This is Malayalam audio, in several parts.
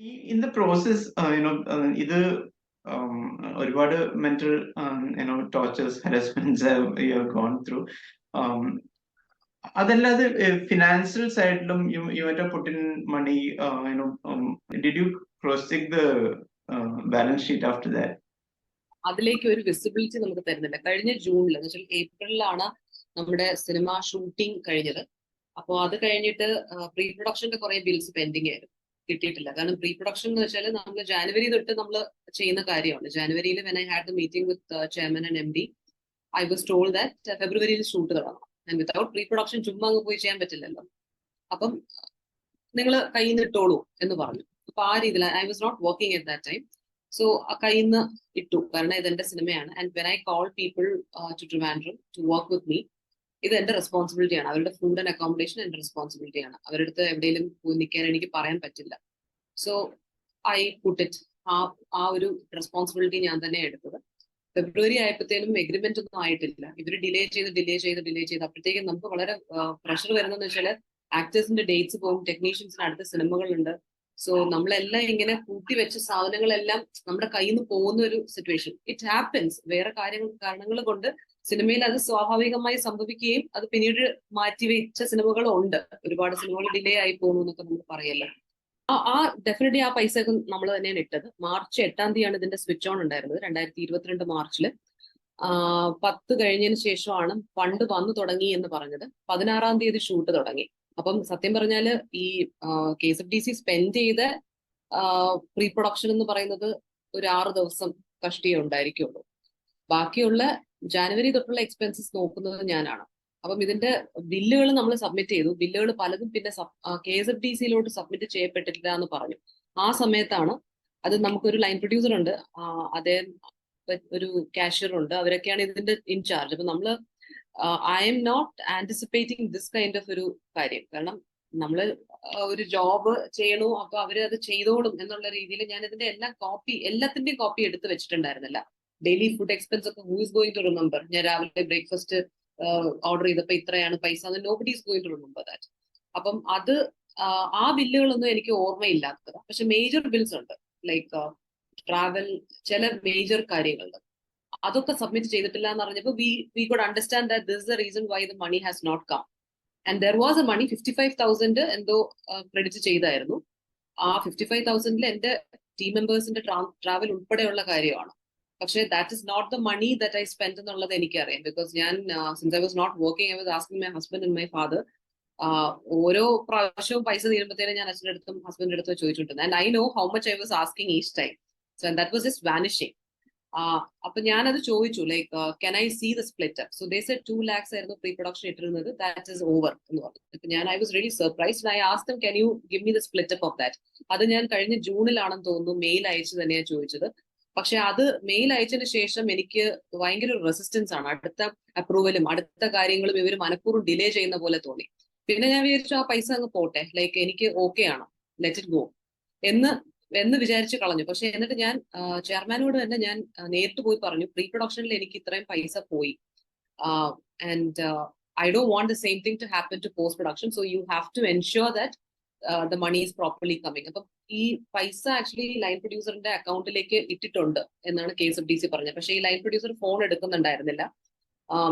In the process, ഇത് ഒരുപാട് mental tortures harassments you have gone through. അതല്ലാതെ ഫിനാൻഷ്യൽ സൈഡിലും you might have put in money. Did you cross check the balance sheet after that? അതിലേക്ക് ഒരു വിസിബിലിറ്റി നമുക്ക് തരുന്നില്ല. കഴിഞ്ഞ ജൂണിൽ എന്ന് വെച്ചാൽ ഏപ്രിലാണ് നമ്മുടെ സിനിമ ഷൂട്ടിംഗ് കഴിഞ്ഞത്. അപ്പോൾ അത് കഴിഞ്ഞിട്ട് പ്രീ പ്രൊഡക്ഷന്റെ കുറെ ബിൽസ് പെൻഡിങ് ആയിരുന്നു, കിട്ടിയിട്ടില്ല. കാരണം പ്രീ പ്രൊഡക്ഷൻ എന്ന് വെച്ചാൽ നമ്മൾ ജാനുവരി തൊട്ട് നമ്മൾ ചെയ്യുന്ന കാര്യമാണ്. ജാനുവരിയിൽ when I had the meeting with chairman and MD, I was told that ഫെബ്രുവരിയിൽ ഷൂട്ട് തുടങ്ങണം. ആൻഡ് വിത്തൗട്ട് പ്രീ പ്രൊഡക്ഷൻ ചുമ്മാ അങ്ങ് പോയി ചെയ്യാൻ പറ്റില്ലല്ലോ. അപ്പം നിങ്ങൾ കയ്യിൽ നിന്ന് ഇട്ടോളൂ എന്ന് പറഞ്ഞു. അപ്പൊ ആ രീതിയിൽ I was not working at that time. So കയ്യിൽ നിന്ന് ഇട്ടു, കാരണം ഇതെന്റെ സിനിമയാണ്. And when I call people to Trivandrum to work with me, ഇത് എന്റെ റെസ്പോൺസിബിലിറ്റിയാണ്. അവരുടെ ഫുഡ് ആൻഡ് അക്കോമഡേഷൻ എന്റെ റെസ്പോൺസിബിലിറ്റിയാണ്. അവരുടെ അടുത്ത് എവിടെയെങ്കിലും പോയി നിൽക്കാൻ എനിക്ക് പറയാൻ പറ്റില്ല. സോ ഐ പുട്ട് ഇറ്റ്, ആ ഒരു റെസ്പോൺസിബിലിറ്റി ഞാൻ തന്നെ എടുത്തത്. ഫെബ്രുവരി ആയപ്പോഴത്തേനും എഗ്രിമെന്റ് ഒന്നും ആയിട്ടില്ല. ഇവര് ഡിലേ ചെയ്ത് അപ്പോഴത്തേക്കും നമുക്ക് വളരെ പ്രഷർ വരുന്നതെന്ന് വെച്ചാൽ ആക്ടേഴ്സിന്റെ ഡേറ്റ്സ് പോകും, ടെക്നീഷ്യൻസിന് അടുത്ത സിനിമകളുണ്ട്. സോ നമ്മളെല്ലാം ഇങ്ങനെ കൂട്ടി വെച്ച സാധനങ്ങളെല്ലാം നമ്മുടെ കയ്യിൽ നിന്ന് പോകുന്ന ഒരു സിറ്റുവേഷൻ. It happens. വേറെ കാരണങ്ങൾ കൊണ്ട് സിനിമയിൽ അത് സ്വാഭാവികമായി സംഭവിക്കുകയും അത് പിന്നീട് മാറ്റിവെച്ച സിനിമകളും ഉണ്ട്. ഒരുപാട് സിനിമകൾ ഡിലേ ആയി പോകുന്നു എന്നൊക്കെ നമ്മൾ പറയല്ലോ. ഡെഫിനറ്റ്ലി ആ പൈസ ഒക്കെ നമ്മൾ തന്നെയാണ് ഇട്ടത്. മാർച്ച് 8-ാം തീയതിയാണ് ഇതിന്റെ സ്വിച്ച് ഓൺ ഉണ്ടായിരുന്നത്, 2022 മാർച്ചില്. 10 കഴിഞ്ഞതിന് ശേഷമാണ് ഫണ്ട് വന്നു തുടങ്ങി എന്ന് പറഞ്ഞത്. 16-ാം തീയതി ഷൂട്ട് തുടങ്ങി. അപ്പം സത്യം പറഞ്ഞാല് ഈ KSFDC സ്പെൻഡ് ചെയ്ത പ്രീ പ്രൊഡക്ഷൻ എന്ന് പറയുന്നത് ഒരു 6 ദിവസം കഷ്ടിയേ ഉണ്ടായിരിക്കുള്ളൂ. ബാക്കിയുള്ള ജാനുവരി തൊട്ടുള്ള എക്സ്പെൻസസ് നോക്കുന്നത് ഞാനാണ്. അപ്പം ഇതിന്റെ ബില്ലുകൾ നമ്മൾ സബ്മിറ്റ് ചെയ്തു. ബില്ലുകൾ പലതും പിന്നെ KSFDCയിലോട്ട് സബ്മിറ്റ് ചെയ്യപ്പെട്ടിട്ടില്ല എന്ന് പറഞ്ഞു. ആ സമയത്താണ് അത് നമുക്കൊരു ലൈൻ പ്രൊഡ്യൂസർ ഉണ്ട്, അദ്ദേഹം ഒരു കാഷ്യർ ഉണ്ട്, അവരൊക്കെയാണ് ഇതിന്റെ ഇൻചാർജ്. അപ്പൊ നമ്മള് I'm not anticipating this kind of ഒരു കാര്യം. കാരണം നമ്മള് ഒരു ജോബ് ചെയ്യണു, അപ്പൊ അവര് അത് ചെയ്തോളും എന്നുള്ള രീതിയിൽ ഞാൻ ഇതിന്റെ എല്ലാത്തിന്റെയും കോപ്പി എടുത്ത് വെച്ചിട്ടുണ്ടായിരുന്നില്ല. ഡെയിലി ഫുഡ് എക്സ്പെൻസ് ഒക്കെ who is going to remember? ഞാൻ രാവിലെ ബ്രേക്ക്ഫാസ്റ്റ് ഓർഡർ ചെയ്തപ്പോ ഇത്രയാണ് പൈസ, nobody is going to remember that. അപ്പം അത് ആ ബില്ലുകളൊന്നും എനിക്ക് ഓർമ്മയില്ലാത്തത്. പക്ഷെ മേജർ ബിൽസ് ഉണ്ട്, ലൈക്ക് ട്രാവൽ, ചില മേജർ കാര്യങ്ങളുണ്ട്. അതൊക്കെ സബ്മിറ്റ് ചെയ്തിട്ടില്ല എന്ന് പറഞ്ഞപ്പോൾ we could understand that this the reason why the money has not come. And there was a money 55,000 എന്തോ ക്രെഡിറ്റ് ചെയ്തായിരുന്നു. ആ 55,000 എന്റെ ടീം മെമ്പേഴ്സിന്റെ ട്രാവൽ ഉൾപ്പെടെയുള്ള കാര്യമാണ്. പക്ഷേ that is not the money that I spend എന്നുള്ളത് എനിക്കറിയാം. ബിക്കോസ് ഞാൻ since I was not working, I was asking my husband and my father. ഓരോ പ്രാവശ്യവും പൈസ തീരുമ്പോഴത്തേനും ഞാൻ അച്ഛൻ്റെ അടുത്തും ഹസ്ബൻഡിന്റെ അടുത്തും ചോദിച്ചിട്ടുണ്ട്. And I know how much I was asking each time. So that was just vanishing. അപ്പൊ ഞാനത് ചോദിച്ചു, like can I see the split? So they said 2 lakhs ആയിരുന്നു പ്രീ പ്രൊഡക്ഷൻ ഇട്ടിരുന്നത്, ദാറ്റ് ഇസ് ഓവർ എന്ന് പറഞ്ഞു. അപ്പൊ ഞാൻ I was really surprised. I asked them can you give me the split up of that? അത് ഞാൻ കഴിഞ്ഞ ജൂണിലാണെന്ന് തോന്നുന്നു മെയിൽ അയച്ചു തന്നെയാണ് ചോദിച്ചത്. പക്ഷെ അത് മെയിൽ അയച്ചതിന് ശേഷം എനിക്ക് ഭയങ്കര റെസിസ്റ്റൻസ് ആണ്. അടുത്ത അപ്രൂവലും അടുത്ത കാര്യങ്ങളും ഇവർ മനഃപൂർവ്വം ഡിലേ ചെയ്യുന്ന പോലെ തോന്നി. പിന്നെ ഞാൻ വിചാരിച്ചു ആ പൈസ അങ്ങ് പോട്ടെ, ലൈക്ക് എനിക്ക് ഓക്കെ ആണ്, ലെറ്റ് ഇറ്റ് ഗോ എന്ന് വിചാരിച്ച് കളഞ്ഞു. പക്ഷെ എന്നിട്ട് ഞാൻ ചെയർമാനോട് തന്നെ ഞാൻ നേരിട്ട് പോയി പറഞ്ഞു, പ്രീ പ്രൊഡക്ഷനിൽ എനിക്ക് ഇത്രയും പൈസ പോയി, and I don't want the same thing to happen to post production. So you have to ensure that the money is properly coming. അപ്പം ഈ പൈസ ആക്ച്വലി ലൈൻ പ്രൊഡ്യൂസറിന്റെ അക്കൗണ്ടിലേക്ക് ഇട്ടിട്ടുണ്ട് എന്നാണ് KSFDC പറഞ്ഞത്. പക്ഷേ ഈ ലൈൻ പ്രൊഡ്യൂസർ ഫോൺ എടുക്കുന്നുണ്ടായിരുന്നില്ല,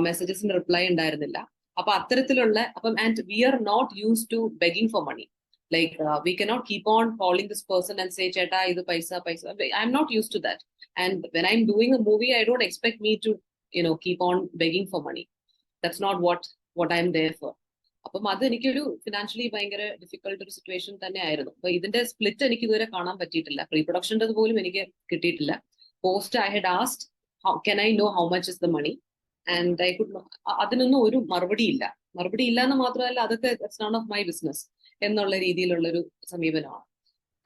മെസ്സേജസിന് റിപ്ലൈ ഉണ്ടായിരുന്നില്ല. അപ്പൊ അത്തരത്തിലുള്ള and we are not use to begging for money. Like we cannot keep on calling this person and say cheta idu paisa. I'm not used to that. And when I'm doing a movie, I don't expect me to keep on begging for money. That's not what I'm there for. അപ്പം അത് എനിക്കൊരു ഫിനാൻഷ്യലി ഭയങ്കര ഡിഫിക്കൾട്ട് ഒരു സിറ്റുവേഷൻ തന്നെ ആയിരുന്നു. അപ്പൊ ഇതിന്റെ സ്പ്ലിറ്റ് എനിക്ക് ഇതുവരെ കാണാൻ പറ്റിയിട്ടില്ല. പ്രീ പ്രൊഡക്ഷൻ്റെ പോലും എനിക്ക് കിട്ടിയിട്ടില്ല. Post I had ആസ്ഡ് can I know how much is the money? And I could അതിനൊന്നും ഒരു മറുപടി ഇല്ല എന്ന് മാത്രമല്ല, അതൊക്കെ it's none of my business എന്നുള്ള രീതിയിലുള്ളൊരു സമീപനമാണ്.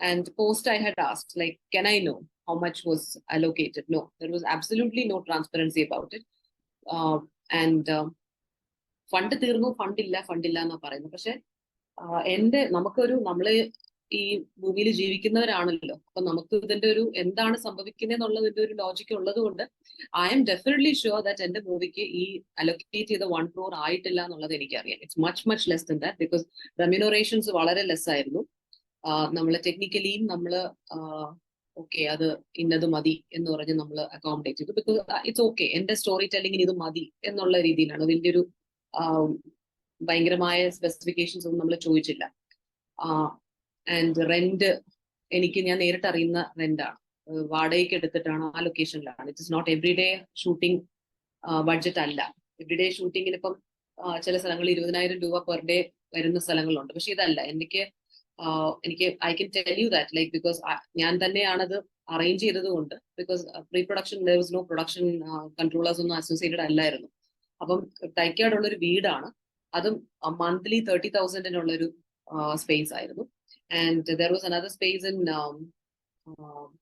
And post I had asked like can I know how much was allocated? No, there was absolutely no transparency about it. And fund തീർന്നു, ഫണ്ടില്ല എന്നാ പറയുന്നത്. പക്ഷെ നമ്മള് ഈ ഭൂമിയിൽ ജീവിക്കുന്നവരാണല്ലോ. അപ്പൊ നമുക്ക് ഇതിന്റെ ഒരു എന്താണ് സംഭവിക്കുന്നതെന്നുള്ളതിന്റെ ഒരു ലോജിക്ക് ഉള്ളത് കൊണ്ട് I M definitely sure that എന്റെ മൂവിക്ക് ഈ അലോക്കേറ്റ് ചെയ്ത 1 crore ആയിട്ടില്ല എന്നുള്ളത് എനിക്കറിയാം. It's much less than that, because remunerations വളരെ ലെസ് ആയിരുന്നു. നമ്മൾ ടെക്നിക്കലിയും നമ്മൾ ഓക്കെ അത് ഇന്നത് മതി എന്ന് പറഞ്ഞ് നമ്മൾ അക്കോമഡേറ്റ് ചെയ്തു. ബിക്കോസ് ഇറ്റ്സ് ഓക്കെ, എന്റെ സ്റ്റോറി ടെല്ലിങ്ങിന് ഇത് മതി എന്നുള്ള രീതിയിലാണ്. വലിയൊരു ഭയങ്കരമായ സ്പെസിഫിക്കേഷൻസ് ഒന്നും നമ്മൾ ചോദിച്ചില്ല. ആൻഡ് റെന്റ് ഞാൻ നേരിട്ട് അറിയുന്ന റെന്റാണ്, വാടകയ്ക്ക് എടുത്തിട്ടാണ്, ആ ലൊക്കേഷനിലാണ്. It is not every day shooting budget അല്ല. എവറി ഡേ ഷൂട്ടിങ്ങിന് ഇപ്പം ചില സ്ഥലങ്ങളിൽ 20,000 രൂപ പെർ ഡേ വരുന്ന സ്ഥലങ്ങളുണ്ട്. പക്ഷെ ഇതല്ല. എനിക്ക് I can tell you that like because ഞാൻ തന്നെയാണത് അറേഞ്ച് ചെയ്തത് കൊണ്ട്, because pre production there was no production controllers ഒന്നും അസോസിയേറ്റഡ് അല്ലായിരുന്നു. അപ്പം തൈക്കാടുള്ള ഒരു വീടാണ്, അതും മന്ത്ലി 30,000 ഒരു സ്പേസ് ആയിരുന്നു. And there was another space in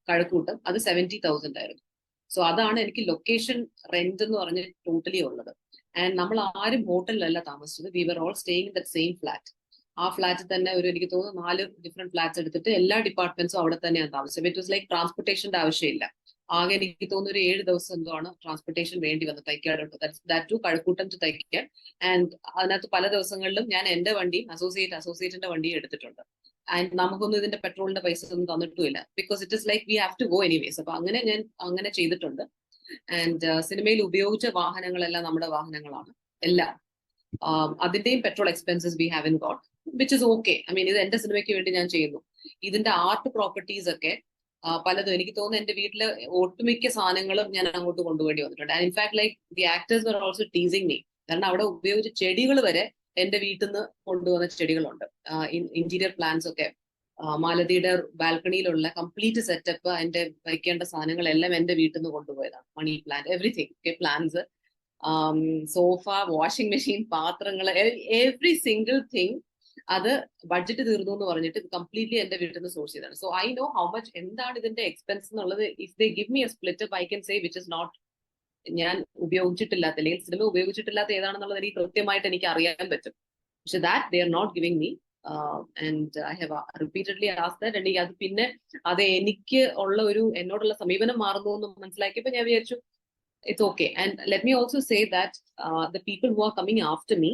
Kazhakkoottam, അത് 70,000 ആയിരുന്നു. സോ അതാണ് എനിക്ക് ലൊക്കേഷൻ റെന്റ് എന്ന് പറഞ്ഞ് ടോട്ടലി ഉള്ളത്. ആൻഡ് നമ്മൾ ആരും ഹോട്ടലിലല്ല താമസിച്ചത്. We were all staying in that same flat. ആ ഫ്ലാറ്റിൽ തന്നെ എനിക്ക് തോന്നുന്നു 4 ഡിഫറെന്റ് ഫ്ലാറ്റ്സ് എടുത്തിട്ട് എല്ലാ ഡിപ്പാർട്ട്മെന്റ്സും അവിടെ തന്നെയാണ് താമസിച്ചത്. ഇറ്റ് വാസ് ലൈക്ക് ട്രാൻസ്പോർട്ടേഷന്റെ ആവശ്യമില്ല. ആകെ എനിക്ക് തോന്നുന്നു ഒരു 7 ദിവസം എന്തോ ആണ് ട്രാൻസ്പോർട്ടേഷൻ വേണ്ടി വന്നത് തൈക്കാടോട്ട്, ദാറ്റ് ടു കഴക്കൂട്ടം ടു തൈക്കാൻ. ആൻഡ് അതിനകത്ത് പല ദിവസങ്ങളിലും ഞാൻ എന്റെ വണ്ടിയും അസോസിയേറ്റിന്റെ വണ്ടിയും എടുത്തിട്ടുണ്ട്. ആൻഡ് നമുക്കൊന്നും ഇതിന്റെ പെട്രോളിന്റെ പൈസ ഒന്നും തന്നിട്ടുമില്ല, because it is like we have to go anyways. അപ്പൊ ഞാൻ അങ്ങനെ ചെയ്തിട്ടുണ്ട്. ആൻഡ് സിനിമയിൽ ഉപയോഗിച്ച വാഹനങ്ങളെല്ലാം നമ്മുടെ വാഹനങ്ങളാണ് എല്ലാം. അതിന്റെയും petrol expenses we have in got, which is okay. I mean ഇത് എന്റെ സിനിമയ്ക്ക് വേണ്ടി ഞാൻ ചെയ്യുന്നു. ഇതിന്റെ ആർട്ട് പ്രോപ്പർട്ടീസ് ഒക്കെ പലതും എനിക്ക് തോന്നുന്നു എന്റെ വീട്ടില് ഒട്ടുമിക്ക സാധനങ്ങളും ഞാൻ അങ്ങോട്ട് കൊണ്ടുപോയി വന്നിട്ടുണ്ട്. And in fact like the actors were also teasing me. കാരണം അവിടെ ഉപയോഗിച്ച ചെടികൾ വരെ എന്റെ വീട്ടിൽ നിന്ന് കൊണ്ടുവന്ന ചെടികളുണ്ട്. ഇന്റീരിയർ പ്ലാൻസ് ഒക്കെ, മാലതിയുടെ ബാൽക്കണിയിലുള്ള കംപ്ലീറ്റ് സെറ്റപ്പ്, അതിന്റെ വയ്ക്കേണ്ട സാധനങ്ങളെല്ലാം എന്റെ വീട്ടിൽ നിന്ന് കൊണ്ടുപോയതാണ്. Money plant, everything, plants, sofa, washing machine, പാത്രങ്ങൾ, എവറി സിംഗിൾ തിങ്. അത് ബഡ്ജറ്റ് തീർന്നു എന്ന് പറഞ്ഞിട്ട് കംപ്ലീറ്റ്ലി എന്റെ വീട്ടിൽ നിന്ന് സോഴ്സ് ചെയ്താണ്. So I know how much എന്താണ് ഇതിന്റെ എക്സ്പെൻസ് എന്നുള്ളത്. If they give me a split I can say which is not, ഞാൻ ഉപയോഗിച്ചിട്ടില്ലാത്ത അല്ലെങ്കിൽ സിനിമ ഉപയോഗിച്ചിട്ടില്ലാത്ത ഏതാണെന്നുള്ളത് എനിക്ക് കൃത്യമായിട്ട് എനിക്ക് അറിയാൻ പറ്റും. പക്ഷെ that they are not giving me. And I have repeatedly asked that. എനിക്ക് അത് പിന്നെ എനിക്ക് ഉള്ള എന്നോടുള്ള സമീപനം മാറുന്നു എന്ന് മനസ്സിലാക്കിയപ്പോൾ ഞാൻ വിചാരിച്ചു it's okay. And let me also say that the people who are coming after me,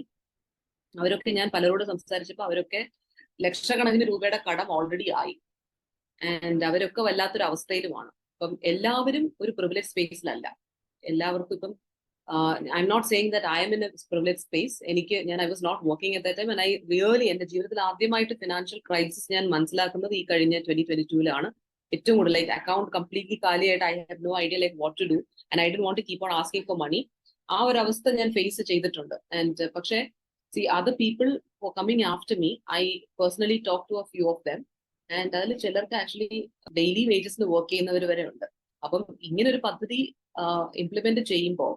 അവരൊക്കെ ഞാൻ പലരോട് സംസാരിച്ചപ്പോൾ അവരൊക്കെ ലക്ഷക്കണക്കിന് രൂപയുടെ കടം ഓൾറെഡി ആയി. ആൻഡ് അവരൊക്കെ വല്ലാത്തൊരു അവസ്ഥയിലുമാണ്. അപ്പം എല്ലാവരും ഒരു പ്രിവിലേജ് സ്പേസിലല്ല. എല്ലാവർക്കും ഇപ്പം I'm not saying that I'm in a privilege space. I was not working at that time. And I really എന്റെ ജീവിതത്തിൽ ആദ്യമായിട്ട് ഫിനാൻഷ്യൽ ക്രൈസിസ് ഞാൻ മനസ്സിലാക്കുന്നത് ഈ കഴിഞ്ഞ 2022 ഏറ്റവും കൂടുതൽ ലൈക്ക് അക്കൗണ്ട് കംപ്ലീറ്റ്ലി കാലിയായിട്ട് I have no idea like what to do and I don't want to keep on asking for money. ആ ഒരു അവസ്ഥ ഞാൻ ഫേസ് ചെയ്തിട്ടുണ്ട്. ആൻഡ് പക്ഷേ other people who are coming after me, I personally talk to a few of them. And അതിൽ ചിലർക്ക് ആക്ച്വലി ഡെയിലി വേജസിന് വർക്ക് ചെയ്യുന്നവർ വരെ ഉണ്ട്. അപ്പം ഇങ്ങനെ ഒരു പദ്ധതി ഇംപ്ലിമെന്റ് ചെയ്യുമ്പോൾ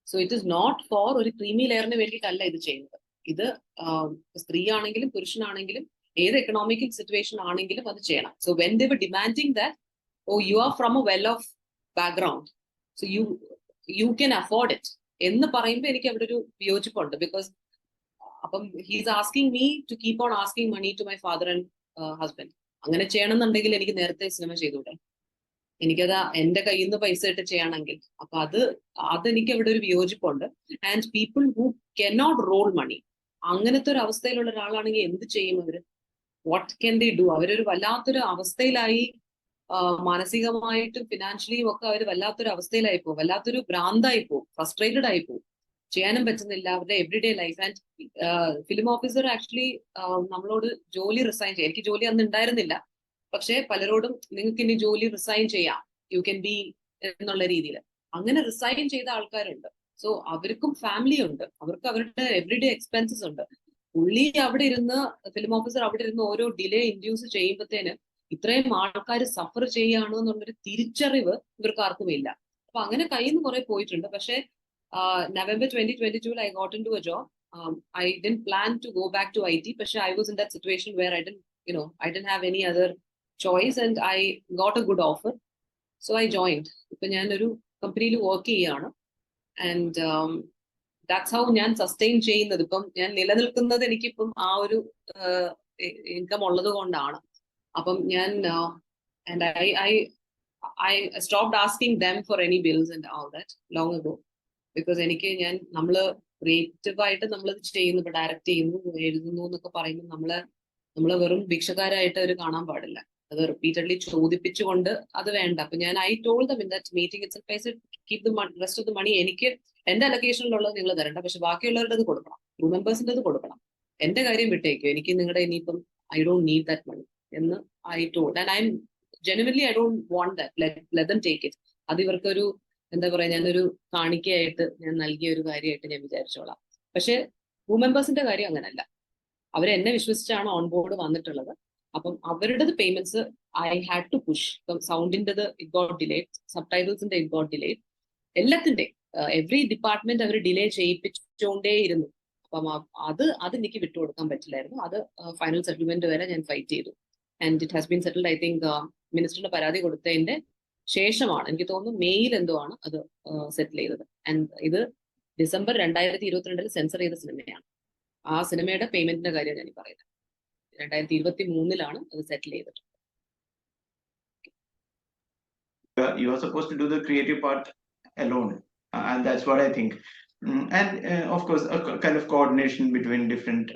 so it is not for ഒരു ക്രീമി ലെയറിന് വേണ്ടിയിട്ടല്ല ഇത് ചെയ്യുന്നത്. ഇത് സ്ത്രീ ആണെങ്കിലും പുരുഷനാണെങ്കിലും ഏത് എക്കണോമിക്കൽ സിറ്റുവേഷൻ ആണെങ്കിലും അത് ചെയ്യണം. So when they were demanding that oh you are from a well off background so you can afford it എന്ന് പറയുമ്പോൾ എനിക്ക് അവിടെ ഒരു വിയോജിപ്പുണ്ട്. ബിക്കോസ് അപ്പം he's asking me to keep on asking money to my father and husband. അങ്ങനെ ചെയ്യണമെന്നുണ്ടെങ്കിൽ എനിക്ക് നേരത്തെ സിനിമ ചെയ്തൂടെ? എനിക്കത് എന്റെ കയ്യിൽ നിന്ന് പൈസ ഇട്ട് ചെയ്യണമെങ്കിൽ. അപ്പൊ അതെനിക്ക് അവിടെ ഒരു വിയോജിപ്പുണ്ട്. And people who cannot roll money, അങ്ങനത്തെ ഒരു അവസ്ഥയിലുള്ള ഒരാളാണെങ്കിൽ എന്ത് ചെയ്യും അവര്? What can they do? അവരൊരു വല്ലാത്തൊരു അവസ്ഥയിലായി, മാനസികമായിട്ടും ഫിനാൻഷ്യലിയും ഒക്കെ അവർ വല്ലാത്തൊരു അവസ്ഥയിലായി പോകും, വല്ലാത്തൊരു ഭ്രാന്തായി പോകും, ഫ്രസ്ട്രേറ്റഡ് ആയി പോകും, ചെയ്യാനും പറ്റുന്നില്ല അവരുടെ everyday life. And film officer actually നമ്മളോട് ജോലി റിസൈൻ ചെയ്യാം. എനിക്ക് ജോലി അന്ന് ഉണ്ടായിരുന്നില്ല, പക്ഷെ പലരോടും നിങ്ങൾക്ക് ഇനി ജോലി റിസൈൻ ചെയ്യാം, യു ക്യാൻ ബി എന്നുള്ള രീതിയിൽ അങ്ങനെ റിസൈൻ ചെയ്ത ആൾക്കാരുണ്ട്. സോ അവർക്കും ഫാമിലി ഉണ്ട്, അവർക്ക് അവരുടെ എവറിഡേ എക്സ്പെൻസസ് ഉണ്ട്. പുള്ളി അവിടെ ഇരുന്ന്, ഫിലിം ഓഫീസർ അവിടെ ഇരുന്ന് ഓരോ ഡിലേ ഇൻഡ്യൂസ് ചെയ്യുമ്പോഴത്തേന് ഇത്രയും ആൾക്കാർ സഫർ ചെയ്യുകയാണ് എന്നുള്ളൊരു തിരിച്ചറിവ് ഇവർക്ക് ആർക്കും ഇല്ല. അപ്പൊ അങ്ങനെ കയ്യിൽ നിന്ന് കുറെ പോയിട്ടുണ്ട്. പക്ഷെ November 2022, I got into a job. I didn't plan to go back to IT, but I was in that situation where I didn't have any other choice, and I got a good offer. So I joined. ഇപ്പൊ ഞാനൊരു കമ്പനിയിൽ വർക്ക് ചെയ്യാണ്. ആൻഡ് ദാറ്റ്സ് ഹൗ ഞാൻ സസ്റ്റെയിൻ ചെയ്യുന്നത്. ഇപ്പം ഞാൻ നിലനിൽക്കുന്നത് എനിക്കിപ്പം ആ ഒരു ഇൻകം ഉള്ളത് കൊണ്ടാണ്. അപ്പം ഞാൻ and I stopped asking them for any bills and all that long ago. Because നമ്മള് ക്രിയേറ്റീവ് ആയിട്ട് നമ്മളത് ചെയ്യുന്നു, ഇപ്പൊ ഡയറക്റ്റ് ചെയ്യുന്നു, എഴുതുന്നു എന്നൊക്കെ പറയുമ്പോൾ നമ്മള് നമ്മൾ വെറും ഭിക്ഷക്കാരായിട്ട് അവർ കാണാൻ പാടില്ല. അത് റിപ്പീറ്റഡ്ലി ചോദിപ്പിച്ചുകൊണ്ട് അത് വേണ്ട. അപ്പൊ ഞാൻ I told them in that meeting itself I said keep the rest of the money, എനിക്ക് എന്റെ അലൊക്കേഷനിലുള്ളത് നിങ്ങൾ തരണ്ട, പക്ഷെ ബാക്കിയുള്ളവരുടെ കൊടുക്കണം, ക്രൂ മെമ്പേഴ്സിന്റെ കൊടുക്കണം, എന്റെ കാര്യം വിട്ടേക്കും, എനിക്ക് നിങ്ങളുടെ ഇനിയിപ്പം I don't need that money എന്ന് I told. And I'm genuinely I don't want that, let them take it. അത് ഇവർക്കൊരു എന്താ പറയാ, ഞാനൊരു കാണിക്കയായിട്ട് ഞാൻ നൽകിയ ഒരു കാര്യമായിട്ട് ഞാൻ വിചാരിച്ചോളാം. പക്ഷെ ക്രൂ മെമ്പേഴ്സിന്റെ കാര്യം അങ്ങനല്ല. അവരെന്നെ വിശ്വസിച്ചാണ് ഓൺ ബോർഡ് വന്നിട്ടുള്ളത്. അപ്പം അവരുടേത് payments I had to push. ഇപ്പം സൗണ്ടിൻ്റെത് ഇറ്റ് ഗോട്ട് ഡിലേഡ്, സബ് ടൈറ്റിൽസിന്റെ ഇറ്റ് ഗോട്ട് ഡിലേഡ്, എല്ലാത്തിന്റെ എവറി ഡിപ്പാർട്ട്മെന്റ് അവർ ഡിലേ ചെയ്യിപ്പിച്ചുകൊണ്ടേയിരുന്നു. അപ്പം അത് എനിക്ക് വിട്ടുകൊടുക്കാൻ പറ്റില്ലായിരുന്നു. അത് ഫൈനൽ സെറ്റിൽമെന്റ് വരെ ഞാൻ ഫൈറ്റ് ചെയ്തു. And it has been settled. I think മിനിസ്റ്ററിന് പരാതി കൊടുത്തതിന്റെ ശേഷമാണ്, എനിക്ക് തോന്നുന്നു മെയിൽ എന്തോ ആണ് അത് സെറ്റിൽ ചെയ്തത്. ആൻഡ് ഇത് ഡിസംബർ 2022 സെൻസർ ചെയ്ത സിനിമയാണ്. ആ സിനിമയുടെ പേയ്മെന്റിന്റെ കാര്യം ഞാൻ പറയുന്നത് 2023 അത് സെറ്റിൽ ചെയ്തിട്ട്. You are supposed to do the creative part alone, and that's what I think. And of course, a kind of coordination between different,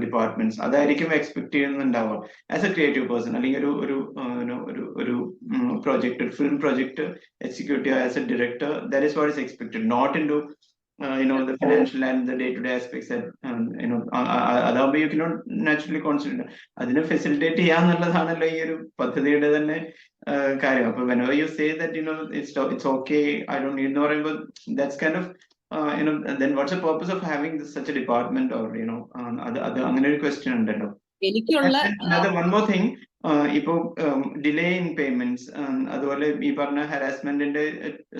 departments. അതായിരിക്കും എക്സ്പെക്ട് ചെയ്യുന്നുണ്ടാവുക ആസ് എ ക്രിയേറ്റീവ് പേഴ്സൺ, അല്ലെങ്കിൽ ഒരു പ്രോജക്ട്, ഒരു ഫിലിം പ്രോജക്ട് എക്സിക്യൂട്ട് ചെയ്യുക as a director. That is what is expected, not into the financial and the day-to-day aspects that അതാകുമ്പോൾ you cannot naturally consider. അതിനെ ഫെസിലിറ്റേറ്റ് ചെയ്യാന്നുള്ളതാണല്ലോ ഈ ഒരു പദ്ധതിയുടെ തന്നെ കാര്യം. അപ്പൊ whenever you say that it's okay, I don't need എന്ന് പറയുമ്പോൾ that's kind of then what's the purpose of having such a department, or അത് അങ്ങനെ ഒരു ക്വസ്റ്റ്യൻ ഉണ്ടല്ലോ. എനിക്കുള്ള one more thing, ഇപ്പോ ഡിലേ ഇൻ പേയ്മെന്റ്സ്, അതുപോലെ ഈ പറഞ്ഞ ഹരാസ്മെന്റിന്റെ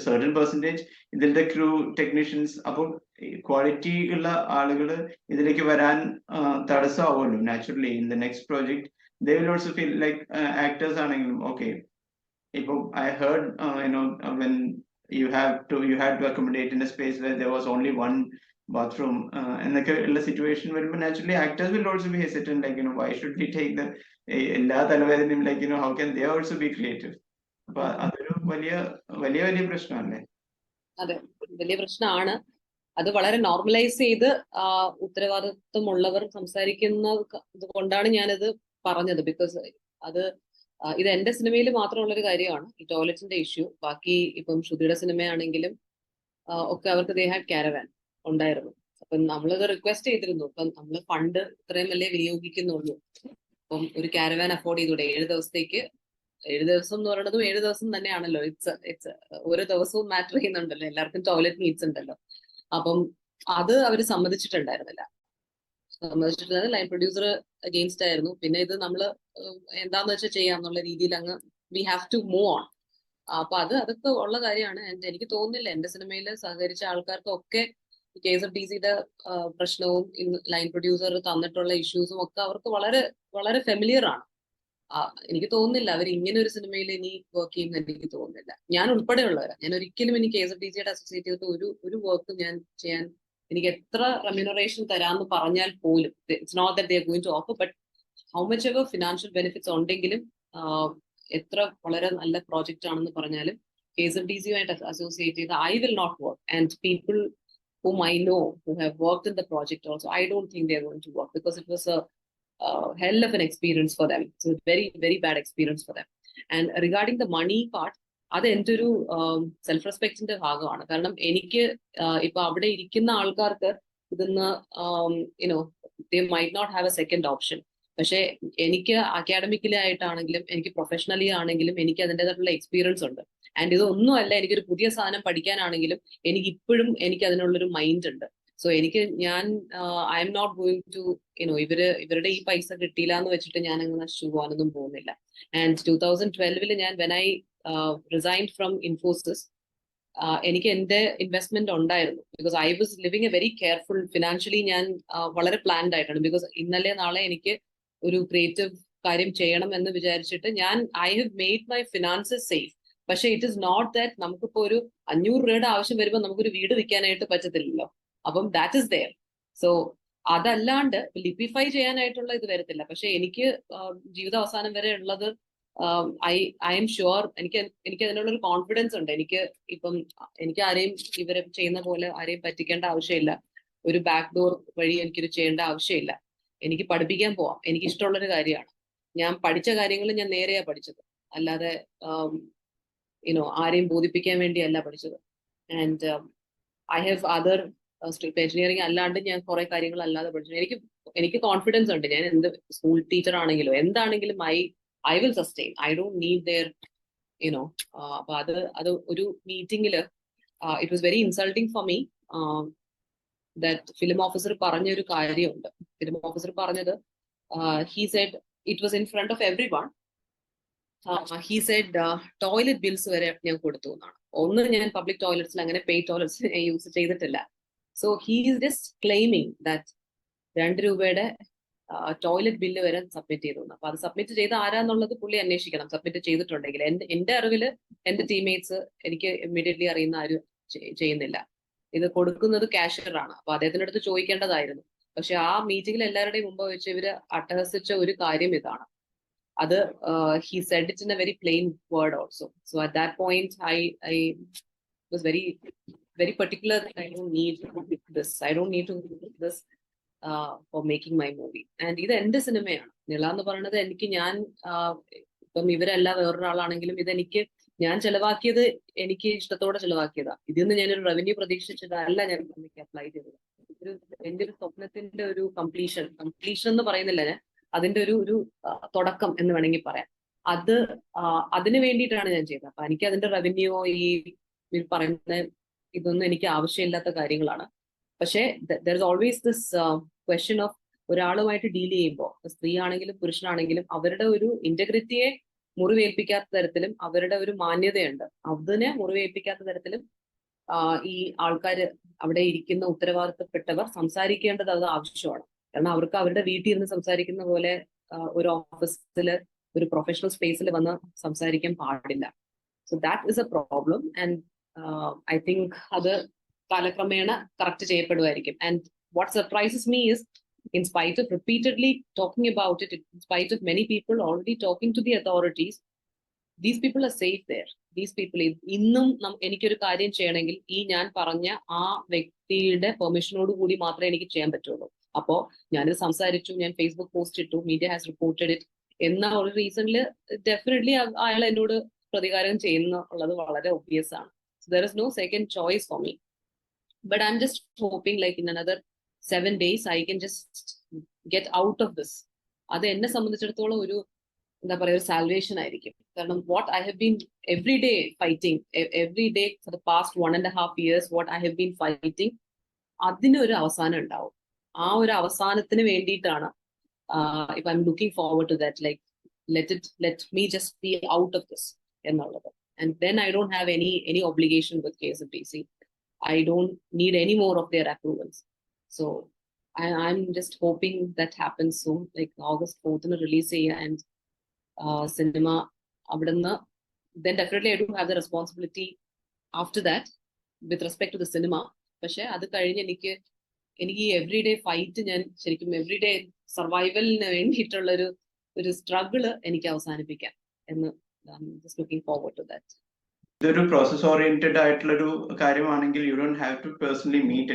സർട്ടൻ പെർസെന്റേജ് ഇതിന്റെ ക്രൂ ടെക്നീഷ്യൻസ്, അപ്പോൾ ക്വാളിറ്റി ഉള്ള ആളുകൾ ഇതിലേക്ക് വരാൻ തടസ്സമാവുമല്ലോ naturally. In the next project they will also feel like actors ആണെങ്കിലും ഓക്കെ. ഇപ്പൊ I heard when you had to accommodate in a space where there was only one bathroom, എന്നൊക്കെ ഉള്ള സിറ്റുവേഷൻ വരുമ്പോൾ naturally actors will also be hesitant, like why should we take the എല്ലാ തലവേദനയും, like how can they also be creative? അപ്പൊ അതൊരു വലിയ വലിയ വലിയ പ്രശ്നമല്ലേ? അതെ, വലിയ പ്രശ്നമാണ്. അത് വളരെ നോർമലൈസ് ചെയ്ത് ഉത്തരവാദിത്വമുള്ളവർ സംസാരിക്കുന്നത് കൊണ്ടാണ് ഞാനത് പറഞ്ഞത്. ബിക്കോസ് ഇത് എന്റെ സിനിമയിൽ മാത്രമുള്ളൊരു കാര്യമാണ് ഈ ടോയ്ലറ്റിന്റെ ഇഷ്യൂ. ബാക്കി ഇപ്പം ശ്രുതിയുടെ സിനിമയാണെങ്കിലും ഒക്കെ അവർക്ക് ദേ ഹാഡ് കാരവാൻ ഉണ്ടായിരുന്നു. അപ്പൊ നമ്മളത് റിക്വസ്റ്റ് ചെയ്തിരുന്നു. ഇപ്പം നമ്മൾ ഫണ്ട് ഇത്രയും വലിയ വിനിയോഗിക്കുന്നുള്ളൂ, അപ്പം ഒരു കാരവാൻ അഫോർഡ് ചെയ്തൂടെ 7 ദിവസത്തേക്ക്. 7 ദിവസം എന്ന് പറയുന്നതും 7 ദിവസം തന്നെയാണല്ലോ. ഇറ്റ്സ് ഓരോ ദിവസവും മാറ്റർ ചെയ്യുന്നുണ്ടല്ലോ, എല്ലാവർക്കും ടോയ്ലറ്റ് നീഡ്സ് ഉണ്ടല്ലോ. അപ്പം അത് അവർ സമ്മതിച്ചിട്ടുണ്ടായിരുന്നില്ല. ലൈൻ പ്രൊഡ്യൂസർ അഗെയിൻസ്റ്റ് ആയിരുന്നു. പിന്നെ ഇത് നമ്മൾ എന്താന്ന് വെച്ചാൽ ചെയ്യാന്നുള്ള രീതിയിൽ അങ്ങ് we have to move on. അപ്പൊ അതൊക്കെ ഉള്ള കാര്യമാണ്. എനിക്ക് തോന്നുന്നില്ല എന്റെ സിനിമയിൽ സഹകരിച്ച ആൾക്കാർക്കൊക്കെ KSFDCയുടെ പ്രശ്നവും ലൈൻ പ്രൊഡ്യൂസർ തന്നിട്ടുള്ള ഇഷ്യൂസും ഒക്കെ അവർക്ക് വളരെ വളരെ ഫെമിലിയർ ആണ്. എനിക്ക് തോന്നുന്നില്ല അവർ ഇങ്ങനെ ഒരു സിനിമയിൽ ഇനി വർക്ക് ചെയ്യുന്ന എനിക്ക് തോന്നുന്നില്ല. ഞാൻ ഉൾപ്പെടെയുള്ളവരാ. ഞാൻ ഒരിക്കലും ഇനി KSFDCയുടെ അസോസിയേറ്റ് ചെയ്തിട്ട് ഒരു വർക്കും ഞാൻ ചെയ്യാൻ, എനിക്ക് എത്ര റെമ്യൂണറേഷൻ തരാമെന്ന് പറഞ്ഞാൽ പോലും, it's not that they are going to offer, but how much ever financial benefits ഉണ്ടെങ്കിലും എത്ര വളരെ നല്ല പ്രോജക്റ്റ് ആണെന്ന് പറഞ്ഞാലും KSFDCയുമായിട്ട് അസോസിയേറ്റ് ചെയ്ത് I will not work. And people whom I know who have worked in the project also, I don't think they're going to work because it was a hell of an experience for them. It's a very, very bad experience for them. And regarding the money part, അത് എൻ്റെ ഒരു സെൽഫ് റെസ്പെക്റ്റിന്റെ ഭാഗമാണ്. കാരണം എനിക്ക് ഇപ്പൊ അവിടെ ഇരിക്കുന്ന ആൾക്കാർക്ക് ഇതിന്ന് they might not have a second option. പക്ഷെ എനിക്ക് അക്കാഡമിക്കലി ആയിട്ടാണെങ്കിലും എനിക്ക് പ്രൊഫഷണലി ആണെങ്കിലും എനിക്ക് അതിൻ്റെതായിട്ടുള്ള എക്സ്പീരിയൻസ് ഉണ്ട്. ആൻഡ് ഇതൊന്നുമല്ല, എനിക്കൊരു പുതിയ സാധനം പഠിക്കാനാണെങ്കിലും എനിക്ക് അതിനുള്ളൊരു മൈൻഡ് ഉണ്ട്. സോ ഞാൻ I'm not going to ഇവരുടെ ഈ പൈസ കിട്ടിയില്ല എന്ന് വെച്ചിട്ട് ഞാൻ അങ്ങനെ നശിച്ചു പോകാനൊന്നും പോകുന്നില്ല. ആൻഡ് 2012 ഞാൻ when I resigned from Infosys, എനിക്ക് എന്റെ ഇൻവെസ്റ്റ്മെന്റ് ഉണ്ടായിരുന്നു. Because I was living A very careful financially. ഞാൻ വളരെ പ്ലാൻഡ് ആയിട്ടാണ്. ബിക്കോസ് ഇന്നലെ നാളെ എനിക്ക് ഒരു ക്രിയേറ്റീവ് കാര്യം ചെയ്യണം എന്ന് വിചാരിച്ചിട്ട് I have made my finances safe. പക്ഷെ ഇറ്റ് ഇസ് നോട്ട് ദാറ്റ് നമുക്കിപ്പോ ഒരു 500 രൂപയുടെ ആവശ്യം വരുമ്പോൾ നമുക്കൊരു വീട് വിൽക്കാനായിട്ട് പറ്റത്തില്ലല്ലോ. അപ്പം ദാറ്റ് ഇസ് ദെയർ. സോ അതല്ലാണ്ട് ലിപ്പിഫൈ ചെയ്യാനായിട്ടുള്ള ഇത് വരത്തില്ല. പക്ഷെ എനിക്ക് ജീവിതാവസാനം വരെ ഉള്ളത് ഐ എം ഷുവർ, എനിക്ക് അതിനുള്ള ഒരു കോൺഫിഡൻസ് ഉണ്ട്. എനിക്ക് ആരെയും ഇവരെ ചെയ്യുന്ന പോലെ ആരെയും പറ്റിക്കേണ്ട ആവശ്യമില്ല. ഒരു ബാക്ക് ഡോർ വഴി എനിക്കിത് ചെയ്യേണ്ട ആവശ്യമില്ല. എനിക്ക് പഠിപ്പിക്കാൻ പോവാം, എനിക്ക് ഇഷ്ടമുള്ളൊരു കാര്യമാണ്. ഞാൻ പഠിച്ച കാര്യങ്ങൾ ഞാൻ നേരെയാ പഠിച്ചത്, അല്ലാതെ ആരെയും ബോധിപ്പിക്കാൻ വേണ്ടിയല്ല പഠിച്ചത്. And I have other engineering അല്ലാണ്ട് ഞാൻ കുറെ കാര്യങ്ങൾ അല്ലാതെ പഠിച്ചു. എനിക്ക് കോൺഫിഡൻസ് ഉണ്ട്. ഞാൻ എന്ത് സ്കൂൾ ടീച്ചർ ആണെങ്കിലോ എന്താണെങ്കിലും I will sustain. I don't need there അപ്പൊ അത് ഒരു മീറ്റിംഗില് it was very insulting for me that film officer പറഞ്ഞൊരു കാര്യമുണ്ട്. ഫിലിം ഓഫീസർ പറഞ്ഞത്, he said, it was in front of everyone, he said toilet bills വരെ ഞാൻ കൊടുത്തു എന്നാണ്. ഒന്ന്, ഞാൻ പബ്ലിക് ടോയ്ലറ്റ്സിൽ അങ്ങനെ പെയ്ഡ് ടോയ്ലറ്റ്സ് യൂസ് ചെയ്തിട്ടില്ല. So he is just claiming that 2 രൂപയുടെ ടോയ്ലറ്റ് ബില്ല് വരെ സബ്മിറ്റ് ചെയ്തു. അപ്പൊ അത് സബ്മിറ്റ് ചെയ്ത് ആരാന്നുള്ളത് പുള്ളി അന്വേഷിക്കണം, സബ്മിറ്റ് ചെയ്തിട്ടുണ്ടെങ്കിൽ. എന്റെ അറിവില് എന്റെ ടീംമേറ്റ്സ്, എനിക്ക് ഇമ്മീഡിയറ്റ്ലി അറിയുന്ന ആരും ചെയ്യുന്നില്ല. ഇത് കൊടുക്കുന്നത് കാഷ്യർ ആണ്. അപ്പൊ അദ്ദേഹത്തിന്റെ അടുത്ത് ചോദിക്കേണ്ടതായിരുന്നു. പക്ഷെ ആ മീറ്റിംഗിൽ എല്ലാവരുടെയും മുമ്പ് വെച്ച് ഇവര് അട്ടഹസിച്ച ഒരു കാര്യം ഇതാണ്. അത് he said it in a very plain word also. So at that point I was very very particular that I don't need this. I don't need to do this for making my movie. And ഇത് എന്റെ സിനിമയാണ്. നിള എന്ന് പറയുന്നത് ഞാൻ ഇപ്പം ഇവരെല്ലാം വേറൊരാളാണെങ്കിലും ഇതെനിക്ക് ഞാൻ ചെലവാക്കിയത് എനിക്ക് ഇഷ്ടത്തോടെ ചെലവാക്കിയതാ. ഇതിൽ നിന്ന് ഞാനൊരു റവന്യൂ പ്രതീക്ഷിച്ചിട്ടല്ല ഞാൻ അപ്ലൈ ചെയ്തത്. എന്റെ ഒരു സ്വപ്നത്തിന്റെ ഒരു കംപ്ലീഷൻ എന്ന് പറയുന്നില്ല ഞാൻ, അതിന്റെ ഒരു തുടക്കം എന്ന് വേണമെങ്കിൽ പറയാം. അതിന് വേണ്ടിയിട്ടാണ് ഞാൻ ചെയ്തത്. അപ്പൊ എനിക്ക് അതിന്റെ റവന്യൂ ഈ പറയുന്ന ഇതൊന്നും എനിക്ക് ആവശ്യമില്ലാത്ത കാര്യങ്ങളാണ്. പക്ഷെ there is always this question of ഒരാളുമായിട്ട് ഡീൽ ചെയ്യുമ്പോൾ, സ്ത്രീ ആണെങ്കിലും പുരുഷനാണെങ്കിലും, അവരുടെ ഒരു ഇന്റഗ്രിറ്റിയെ മുറിവേൽപ്പിക്കാത്ത തരത്തിലും അവരുടെ ഒരു മാന്യതയുണ്ട്, അതിനെ മുറിവേൽപ്പിക്കാത്ത തരത്തിലും ഈ ആൾക്കാര്, അവിടെ ഇരിക്കുന്ന ഉത്തരവാദിത്തപ്പെട്ടവർ സംസാരിക്കേണ്ടത് അത് ആവശ്യമാണ്. കാരണം അവർക്ക് അവരുടെ വീട്ടിൽ ഇരുന്ന് സംസാരിക്കുന്ന പോലെ ഒരു ഓഫീസില്, ഒരു പ്രൊഫഷണൽ സ്പേസിൽ വന്ന് സംസാരിക്കാൻ പാടില്ല. So that is a problem. And I think അത് കാലക്രമേണ കറക്റ്റ് ചെയ്യപ്പെടുമായിരിക്കും. And what surprises me is, in spite of repeatedly talking about it, in spite of many people already talking to the authorities, these people are safe there. These people, ഇന്നും എനിക്കൊരു കാര്യം ചെയ്യണമെങ്കിൽ ഈ ഞാൻ പറഞ്ഞ ആ വ്യക്തിയുടെ പെർമിഷനോട് കൂടി മാത്രമേ എനിക്ക് ചെയ്യാൻ പറ്റുള്ളൂ. അപ്പോ ഞാനിത് സംസാരിച്ചു, ഞാൻ ഫേസ്ബുക്ക് പോസ്റ്റ് ഇട്ടു, മീഡിയ ഹാസ് റിപ്പോർട്ടഡ് ഇറ്റ് എന്ന ഒരു റീസണില് ഡെഫിനറ്റ്ലി അയാൾ എന്നോട് പ്രതികാരം ചെയ്യുന്നുള്ളത് വളരെ ഒബ്വിയസ് ആണ്. So there is no second choice for me. But I'm just hoping like in another 7 days I can just get out of this. അത് എന്നെ സംബന്ധിച്ചിടത്തോളം ഒരു എന്താ പറയുക, ഒരു സാൽവേഷൻ ആയിരിക്കും. കാരണം what I have been every day fighting, every day for the past 1.5 years, what I have been fighting, അതിനൊരു അവസാനം ഉണ്ടാവും. ആ ഒരു അവസാനത്തിന് വേണ്ടിയിട്ടാണ് if I'm looking forward to that, like let me just be out of this എന്നുള്ളത്. And then I don't have any obligation with KSFDC. I don't need any more of their approvals. So I'm just hoping that happens soon, like August 4th release and cinema avidanna. Then definitely I do have the responsibility after that with respect to the cinema. പക്ഷെ അത് കഴിഞ്ഞ് എനിക്ക് എവറിഡേ ഫൈറ്റ്, ഞാൻ ശരിക്കും എവറിഡേ സർവൈവലിന് വേണ്ടിയിട്ടുള്ള ഒരു സ്ട്രഗിള് എനിക്ക് അവസാനിപ്പിക്കാം എന്ന് just looking forward to that. ഇതൊരു പ്രോസസ് ഓറിയന്റഡ് ആയിട്ടുള്ള ഒരു കാര്യമാണെങ്കിൽ you don't have to personally meet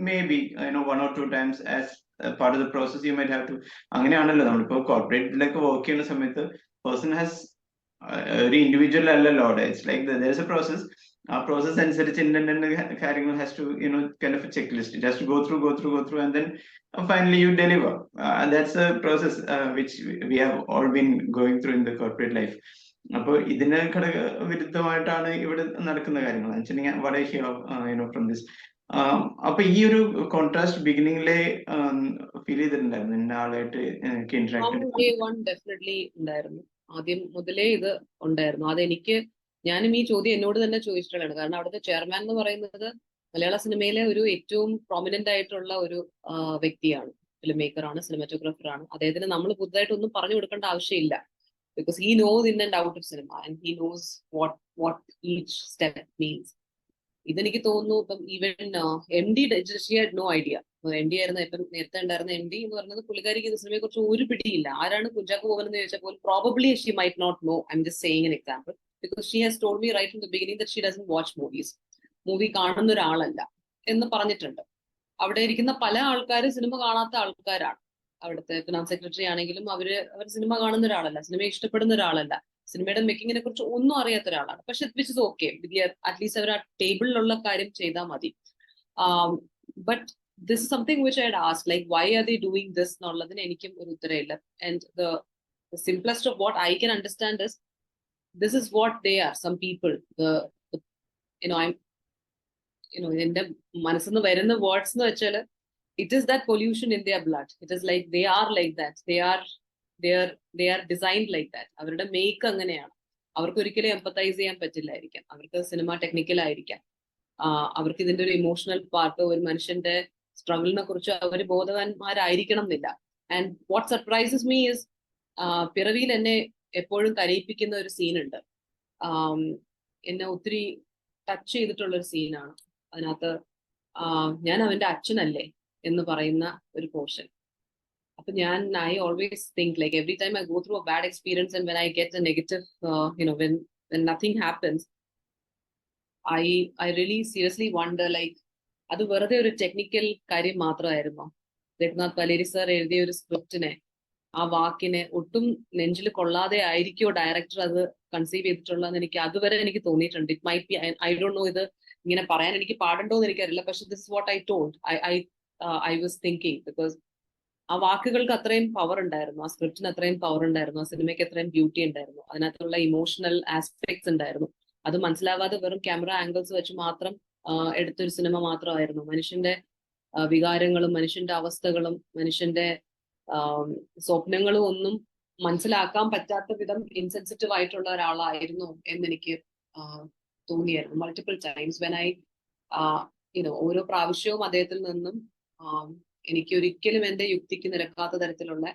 maybe 1 or 2 times as part of the process you might have to. അങ്ങനെയാണല്ലോ നമ്മളിപ്പോ കോർപ്പറേറ്റിലൊക്കെ വർക്ക് ചെയ്യുന്ന സമയത്ത് പേഴ്സൺ ഹാസ് ഒരു ഇൻഡിവിജ്വൽ അല്ലല്ലോ അവിടെ. It's like there is a process. ആ പ്രോസസ് അനുസരിച്ച് ഇന്ന കാര്യങ്ങൾ has to kind of a checklist. It has to go through and then finally you deliver. That's a process which we have all been going through in the corporate life. അപ്പൊ ഇതിന് ഘടക വിരുദ്ധമായിട്ടാണ് ഇവിടെ നടക്കുന്ന കാര്യങ്ങൾ വെച്ചിട്ടുണ്ടെങ്കിൽ what I hear from this. അപ്പൊ ഈ ഒരു കോൺട്രാസ്റ്റ് ബിഗിനിങ്ങിലെ ഫീൽ ചെയ്തിട്ടുണ്ടായിരുന്നു ഇന്ന ആളായിട്ട് ഡെഫിനറ്റ്ലി ഉണ്ടായിരുന്നു. ആദ്യം മുതലേ ഇത് ഉണ്ടായിരുന്നു. അതെനിക്ക്, ഞാനും ഈ ചോദ്യം എന്നോട് തന്നെ ചോദിച്ചിട്ടുള്ളതാണ്. കാരണം അവിടുത്തെ ചെയർമാൻ എന്ന് പറയുന്നത് മലയാള സിനിമയിലെ ഒരു ഏറ്റവും പ്രോമിനന്റ് ആയിട്ടുള്ള ഒരു വ്യക്തിയാണ്. ഫിലിം മേക്കർ ആണ്, സിനിമാറ്റോഗ്രാഫർ ആണ്. അദ്ദേഹത്തിന് നമ്മൾ പുതുതായിട്ടൊന്നും പറഞ്ഞു കൊടുക്കേണ്ട ആവശ്യമില്ല. Because he knows in and out of cinema and he knows what each step means. ഇതെനിക്ക് തോന്നുന്നു ഇപ്പം even MD she had no idea. MD ആയിരുന്ന ഇപ്പം നേരത്തെ ഉണ്ടായിരുന്ന MD എന്ന് പറയുന്നത് പുള്ളിക്കാരിക്ക് ഇത് സിനിമയെ കുറിച്ച് ഒരു പിടിയില്ല. ആരാണ് കുഞ്ചാക്കോ ബോബൻ എന്ന് ചോദിച്ചപ്പോൾ probably she might not know. I'm just saying an example because she has told me right from the beginning that she doesn't watch movies. Movie കാണുന്ന ഒരാളല്ല എന്ന് പറഞ്ഞിട്ടുണ്ട്. അവിടെ ഇരിക്കുന്ന പല ആൾക്കാരും സിനിമ കാണാത്ത ആൾക്കാരാണ്. അവിടുത്തെ ഫിനാൻസ് സെക്രട്ടറി ആണെങ്കിലും അവർ സിനിമ കാണുന്ന ഒരാളല്ല, സിനിമയെ ഇഷ്ടപ്പെടുന്ന ഒരാളല്ല, സിനിമയുടെ മേക്കിങ്ങിനെ കുറിച്ച് ഒന്നും അറിയാത്ത ഒരാളാണ്. പക്ഷെ വിച്ച് ഇസ് ഓക്കെ, അറ്റ്ലീസ്റ്റ് അവർ ആ ടേബിളിലുള്ള കാര്യം ചെയ്താൽ മതി. But this is something which I had asked, like why are they doing this എന്നുള്ളതിന് എനിക്കും ഒരു ഉത്തരമില്ല. And the simplest of what I can understand is this is what they are, some people, the I'm എന്റെ മനസ്സിന്ന് വരുന്ന വേർഡ്സ് എന്ന് വെച്ചാൽ it is that pollution in their blood. It is like they are like that, they are designed like that. അവരുടെ മേക്ക് അങ്ങനെയാണ്. അവർക്ക് ഒരിക്കലും എംപത്തൈസ് ചെയ്യാൻ പറ്റില്ലായിരിക്കാം, അവർക്ക് സിനിമ ടെക്നിക്കൽ ആയിരിക്കാം, അവർക്ക് ഇതിന്റെ ഒരു ഇമോഷണൽ പാർട്ട്, ഒരു മനുഷ്യന്റെ സ്ട്രഗിളിനെ കുറിച്ച് അവർ ബോധവാന്മാരായിരിക്കണം എന്നില്ല. And what surprises me is, പിറവിയിൽ എന്നെ എപ്പോഴും കരയിപ്പിക്കുന്ന ഒരു സീനുണ്ട്. എന്നെ ഒത്തിരി ടച്ച് ചെയ്തിട്ടുള്ള ഒരു സീനാണ്. അതിനകത്ത് ഞാൻ അവന്റെ അച്ഛനല്ലേ എന്ന് പറയുന്ന ഒരു പോർഷൻ. അപ്പൊ I always think, like every time I go through a bad experience and when I get a negative, when nothing happens, I really seriously wonder, like അത് വെറുതെ ഒരു ടെക്നിക്കൽ കാര്യം മാത്രമായിരുന്നോ? രഘുനാഥ് പലേരി സർ എഴുതിയ ഒരു സ്ക്രിപ്റ്റിനെ, ആ വാക്കിനെ ഒട്ടും നെഞ്ചിൽ കൊള്ളാതെ ആയിരിക്കോ ഡയറക്ടർ അത് കൺസീവ് ചെയ്തിട്ടുള്ളതെന്ന് എനിക്ക് അതുവരെ എനിക്ക് തോന്നിയിട്ടുണ്ട്. It might be, I don't no ഇത് ഇങ്ങനെ പറയാൻ എനിക്ക് പാടുണ്ടോ എന്ന് എനിക്കറിയില്ല, പക്ഷെ this is what I told, I was thinking. Because ആ വാക്കുകൾക്ക് അത്രയും പവർ ഉണ്ടായിരുന്നു, ആ സ്ക്രിപ്റ്റിന് അത്രയും പവർ ഉണ്ടായിരുന്നു, ആ സിനിമയ്ക്ക് അത്രയും ബ്യൂട്ടി ഉണ്ടായിരുന്നു, അതിനകത്തുള്ള ഇമോഷണൽ ആസ്പെക്ട്സ് ഉണ്ടായിരുന്നു. അത് മനസ്സിലാവാതെ വെറും ക്യാമറ ആംഗിൾസ് വെച്ച് മാത്രം എടുത്തൊരു സിനിമ മാത്രമായിരുന്നു. മനുഷ്യന്റെ വികാരങ്ങളും മനുഷ്യന്റെ അവസ്ഥകളും മനുഷ്യന്റെ സ്വപ്നങ്ങളും ഒന്നും മനസ്സിലാക്കാൻ പറ്റാത്ത വിധം ഇൻസെൻസിറ്റീവ് ആയിട്ടുള്ള ഒരാളായിരുന്നു എന്നെനിക്ക് തോന്നിയായിരുന്നു. മൾട്ടിപ്പിൾ ടൈംസ് വെൻ ഐ ഓരോ പ്രാവശ്യവും അദ്ദേഹത്തിൽ നിന്നും എനിക്ക് ഒരിക്കലും എന്റെ യുക്തിക്ക് നിരക്കാത്ത തരത്തിലുള്ള,